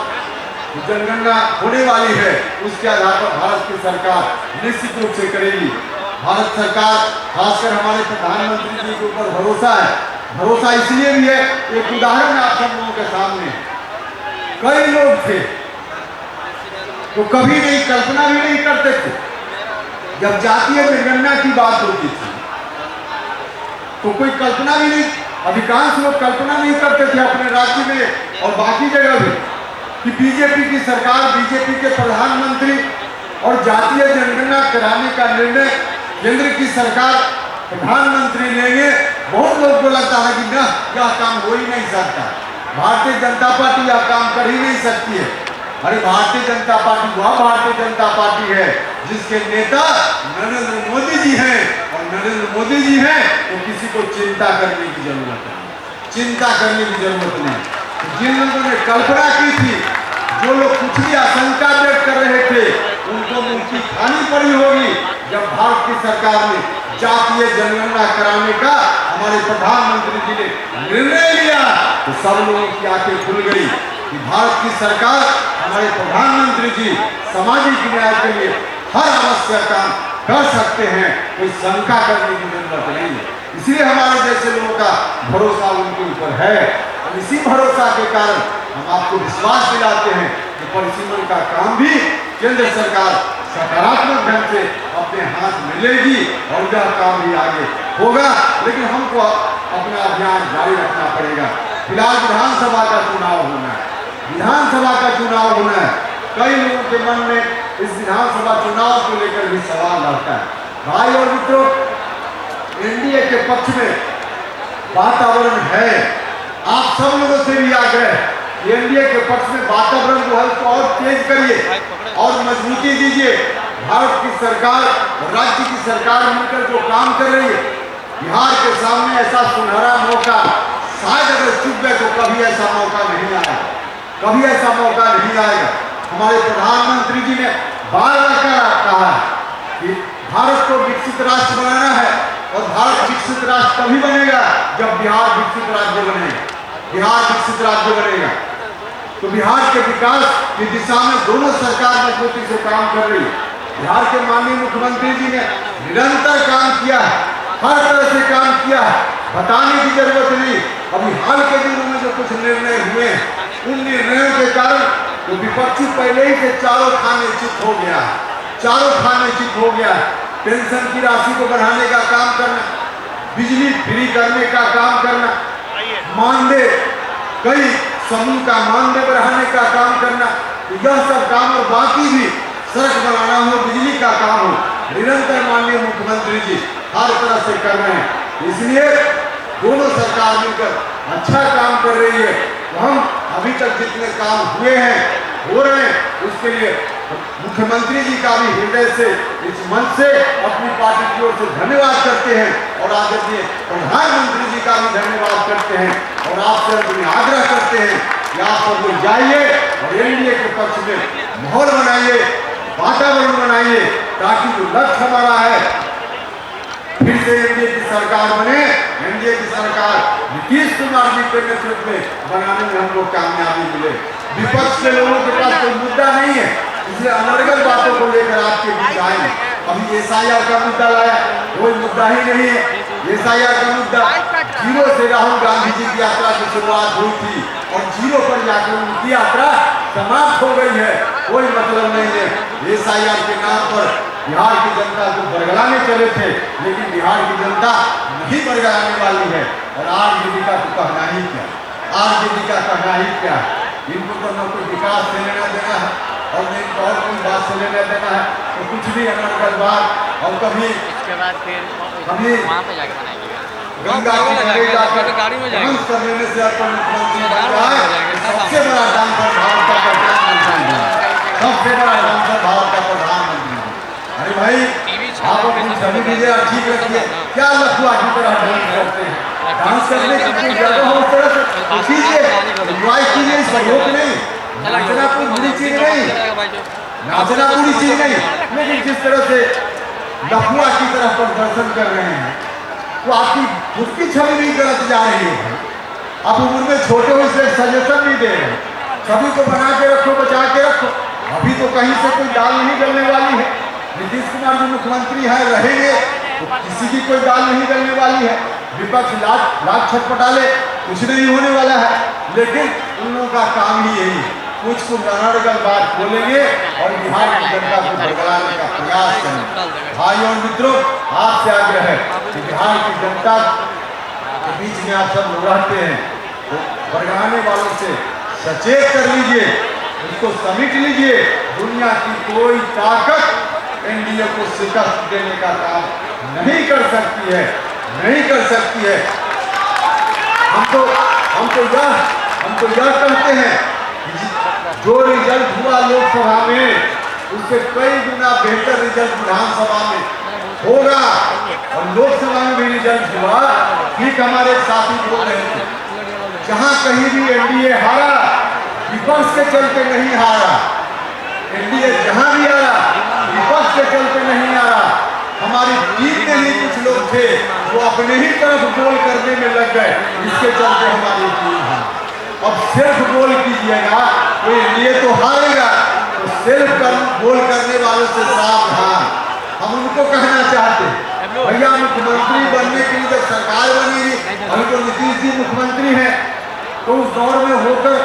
जनगणना होने वाली है, उसके आधार पर भारत की सरकार निश्चित रूप से करेगी। भारत सरकार खासकर हमारे प्रधानमंत्री जी के ऊपर भरोसा है। भरोसा इसलिए भी है, एक उदाहरण आप सब लोगों के सामने, कई लोग थे तो कभी नहीं कल्पना भी नहीं करते थे, जब जातीय जनगणना की बात होती थी तो कोई कल्पना भी नहीं, अधिकांश लोग कल्पना नहीं करते थे अपने राज्य में और बाकी जगह भी कि बीजेपी की सरकार, बीजेपी के प्रधानमंत्री और जातीय जनगणना कराने का निर्णय केंद्र की सरकार प्रधानमंत्री लेंगे। बहुत लोगों को लगता है कि ना, यह काम हो ही नहीं सकता, भारतीय जनता पार्टी यह काम कर ही नहीं सकती है। अरे भारतीय जनता पार्टी वह भारतीय जनता पार्टी है जिसके नेता नरेंद्र मोदी जी हैं और नरेंद्र मोदी जी हैं तो किसी को चिंता करने की जरूरत नहीं, चिंता करने की जरूरत नहीं। जिन लोगों ने कल्पना की थी, जो लोग कुछ भी आशंका व्यक्त कर रहे थे, उनको मुक्ति खानी पड़ी होगी जब भारत की सरकार ने जातीय जनगणना कराने का हमारे प्रधानमंत्री जी ने निर्णय लिया तो सब लोगों की आंखें खुल गई कि भारत की सरकार, हमारे प्रधानमंत्री जी सामाजिक न्याय के लिए हर आवश्यक काम कर सकते हैं, कोई शंका करने की जरूरत नहीं है। इसलिए हमारे जैसे लोगों का भरोसा उनके ऊपर है और इसी भरोसा के कारण हम आपको विश्वास दिलाते हैं कि परिसीमन का काम भी केंद्र सरकार सकारात्मक ढंग से अपने हाथ में लेगी और यह काम भी आगे होगा। लेकिन हमको अपना अभियान जारी रखना पड़ेगा। फिलहाल विधानसभा का चुनाव होना है, विधानसभा का चुनाव होना है। कई लोगों के मन में इस विधानसभा चुनाव को लेकर भी सवाल रहता है। भाई और मित्रों, एनडीए के पक्ष में वातावरण है। आप सब लोगों से भी आग्रह, एनडीए के पक्ष में वातावरण को है तो और तेज करिए और मजबूती दीजिए। भारत की सरकार, राज्य की सरकार मिलकर जो काम कर रही है, बिहार के सामने ऐसा सुनहरा मौका, शायद अगर चुप गए तो कभी ऐसा मौका नहीं आएगा, कभी ऐसा मौका नहीं आएगा। हमारे प्रधानमंत्री जी ने बार बार कहा कि भारत को विकसित राष्ट्र बनाना है और भारत विकसित राष्ट्र तभी बनेगा जब बिहार विकसित राज्य बनेगा, बिहार विकसित राज्य बनेगा। तो बिहार के विकास की दिशा में दोनों सरकार मजबूती से काम कर रही है। बिहार के माननीय मुख्यमंत्री जी ने निरंतर काम किया है, हर तरह से काम किया है, बताने की जरूरत नहीं। अभी हाल के दिनों में जो कुछ निर्णय हुए हैं, उन निर्णयों के कारण तो विपक्षी पहले ही से चारों खाने चित हो गया है, चारों खाने चित हो गया है। पेंशन की राशि को बढ़ाने का काम करना, बिजली फ्री करने का काम करना, मानदेय, कई समूह का मानदेय बढ़ाने का काम करना, यह सब काम और बाकी भी सड़क बनाना हो, बिजली का काम हो, निरंतर माननीय मुख्यमंत्री जी हर तरह से कर रहे हैं। इसलिए दोनों सरकार मिलकर अच्छा काम कर रही है। तो हम अभी तक जितने काम हुए हैं, हो रहे हैं, उसके लिए मुख्यमंत्री जी का भी हृदय से, इस मंच से अपनी पार्टी की ओर से धन्यवाद करते हैं और आदरणीय प्रधानमंत्री जी का भी धन्यवाद करते हैं और आपसे अपनी आग्रह करते हैं कि आप सब लोग जाइए और एनडीए के पक्ष में माहौल बनाइए, वातावरण बनाइए, ताकि जो लक्ष्य हमारा है फिर से एनडीए की सरकार बने, एनडीए की सरकार नीतीश कुमार जी के नेतृत्व में बनाने में हम लोग कामयाबी मिले। विपक्ष के लोगों के पास कोई मुद्दा नहीं है, इसलिए अनर्गल बातों को लेकर आपके बीच आए। अभी एसआईआर का मुद्दा लाया, कोई मुद्दा ही नहीं है। एसआईआर का मुद्दा, जीरो से राहुल गांधी जी की यात्रा की शुरुआत हुई थी और जीरो पर जाकर उनकी यात्रा समाप्त हो गई है, कोई मतलब नहीं है। एसआईआर के नाम पर बिहार की जनता को बरगलाने चले थे, लेकिन बिहार की जनता नहीं बरगलाने वाली है। और आरजेडी का तो कहना ही क्या, आरजेडी का कहना ही क्या, इनको तो न कोई विकास से लेना देना है और नहीं और कोई बात से लेना देना है, तो कुछ भी अनर्गलवाद और कभी कभी वहाँ पे जाके बनाएंगे गंगा गाड़ी में जाएंगे करने से आपका मुख्यमंत्री बन रहा है। सबसे बड़ा डांसर भारत का प्रधानमंत्री है, सबसे बड़ा डांसर भारत का प्रधानमंत्री। अरे भाई, आप अपनी छवि दीजिए, ठीक रखिए, क्या लखुआ की तरह डांस करते हैं, डांस करने की कोई जगह हो उस तरह से कीजिए, एंजॉय कीजिए, सहयोग नहीं, नाचना कोई बुरी चीज नहीं, नाचना बुरी चीज नहीं, लेकिन जिस तरह से लखुआ की तरह प्रदर्शन कर रहे हैं तो आपकी उसकी छवि नहीं गलत जा रही है। आप उम्र में छोटे हो इसलिए सजेशन नहीं दे रहे, सभी को बना के रखो, बचा के रखो। अभी तो कहीं से कोई दाल नहीं गलने वाली है। नीतीश कुमार जी मुख्यमंत्री है, रहेंगे तो किसी की कोई दाल नहीं गलने वाली है। विपक्ष लाख छटपटा ले, कुछ नहीं होने वाला है। लेकिन उन लोगों का काम ही यही है, कुछ अनर्गल बात बोलेंगे और बिहार की जनता को बरगलाने का प्रयास करेंगे। भाई और मित्रों, आपसे आग्रह है कि बिहार की जनता के बीच में आप सब लोग रहते हैं, तो बरगलाने वालों से सचेत कर लीजिए, उसको समेट लीजिए। दुनिया की कोई ताकत एनडीए को शिकस्त देने का काम नहीं कर सकती है, नहीं कर सकती है। हम तो यह कहते हैं, जो रिजल्ट हुआ लोकसभा में उससे कई गुना बेहतर रिजल्ट विधानसभा में होगा। और लोकसभा में भी रिजल्ट हुआ, ठीक हमारे साथी बोल रहे थे, जहां कहीं भी एनडीए हारा, विपक्ष के चलते नहीं हारा। एनडीए जहां भी हारा, विपक्ष के चलते नहीं हारा। हमारी टीम में ही कुछ लोग थे जो अपने ही तरफ गोल करने में लग गए, इसके चलते हमारी टीम है। अब सेल्फ गोल कीजिएगा तो एनडीए तो हारेगा, तो सेल्फ गोल करने वालों से सावधान। हम उनको कहना चाहते हैं, भैया मुख्यमंत्री बनने के लिए जब सरकार बनेगी, अभी तो नीतीश जी मुख्यमंत्री हैं, तो उस दौर में होकर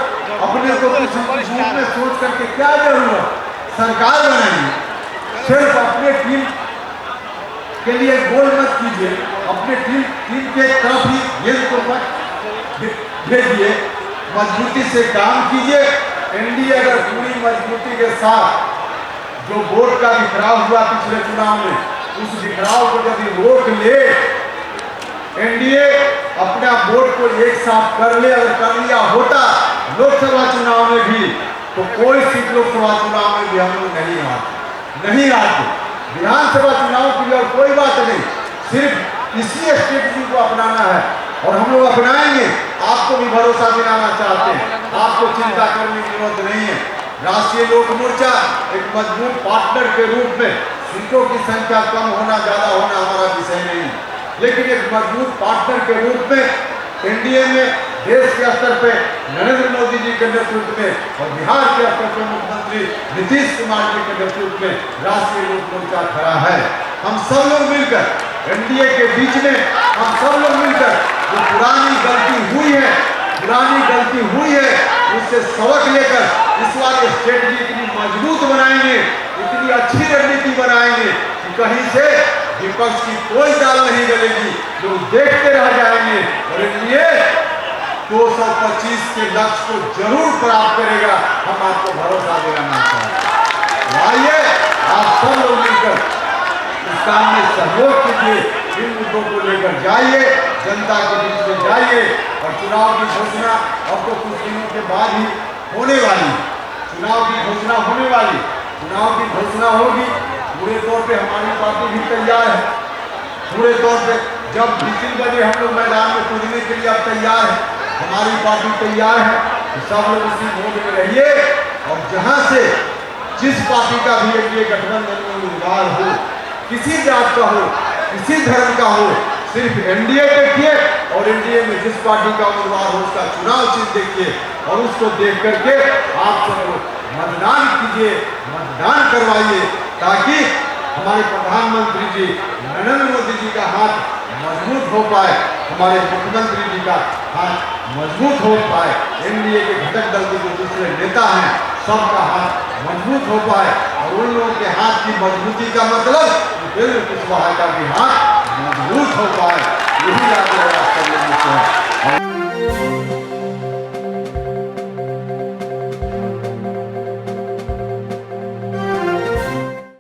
अपने को कुछ रूप में सोच करके क्या जरूरत, सरकार बनाएंगे। सिर्फ अपने टीम के लिए गोल मत कीजिए, अपने टीम के तरफ ही गेंद को मत भेजिए, मजबूती से काम कीजिए। एनडीए अगर पूरी मजबूती के साथ जो वोट का बिखराव हुआ पिछले चुनाव में, उस बिखराव को यदि रोक ले, एनडीए अपना वोट को एक साथ कर ले, अगर कर लिया होता लोकसभा चुनाव में भी, तो कोई सीट लोकसभा चुनाव में भी हम लोग नहीं आते। विधानसभा चुनाव के लिए और कोई बात नहीं, सिर्फ इसी स्ट्रेटजी को अपनाना है और हम लोग अपनाएंगे। आपको भी भरोसा दिलाना चाहते हैं, आपको चिंता करने की जरूरत नहीं है। राष्ट्रीय लोक मोर्चा एक मजबूत पार्टनर के रूप में, सीटों की संख्या कम होना ज्यादा होना हमारा विषय नहीं है, लेकिन एक मजबूत पार्टनर के रूप में एनडीए में देश के स्तर पे नरेंद्र मोदी जी के नेतृत्व में और बिहार के स्तर पर मुख्यमंत्री नीतीश कुमार जी के नेतृत्व में राष्ट्रीय लोक मोर्चा खड़ा है। हम सब लोग मिलकर एनडीए के बीच में, हम सब लोग मिलकर जो पुरानी गलती हुई है उससे सबक लेकर इस बार स्ट्रेटजी इतनी मजबूत बनाएंगे, इतनी अच्छी रणनीति बनाएंगे कि कहीं से विपक्ष की कोई दाल नहीं गलेगी, लोग देखते रह जाएंगे और एनडीए 225 के लक्ष्य को जरूर प्राप्त करेगा। हम आपको भरोसा दिलाना चाहते हैं। आइए आप सब लोग मिलकर इस काम में सहयोग कीजिए, इन मुद्दों को लेकर जाइए, जनता के बीच में जाइए। और चुनाव की घोषणा अब तो कुछ दिनों के बाद ही होने वाली, चुनाव की घोषणा होने वाली, चुनाव की घोषणा होगी। पूरे तौर पे हमारी पार्टी भी तैयार है, पूरे तौर पे जब 3 बजे हम लोग मैदान में कूदने के लिए अब तैयार है, हमारी पार्टी तैयार है। तो सब लोग उसी मोड में रहिए और जहां से जिस पार्टी का भी एनडीए गठबंधन में उम्मीदवार हो, किसी जात का हो, किसी धर्म का हो, सिर्फ एनडीए देखिए और एनडीए में जिस पार्टी का उम्मीदवार हो उसका चुनाव चिन्ह देखिए और उसको देख करके आप सब लोग मतदान कीजिए, मतदान करवाइए, ताकि हमारे प्रधानमंत्री जी नरेंद्र मोदी जी का हाथ मजबूत हो पाए, हमारे मुख्यमंत्री जी का हाथ मजबूत हो पाए, एनडीए के घटक दल के जो दूसरे नेता हैं सबका हाथ मजबूत हो पाए और उन लोगों के हाथ की मजबूती का मतलब उपेंद्र कुशवाहा का भी हाथ मजबूत हो पाए। यही आग्रह आप सब लोगों से है।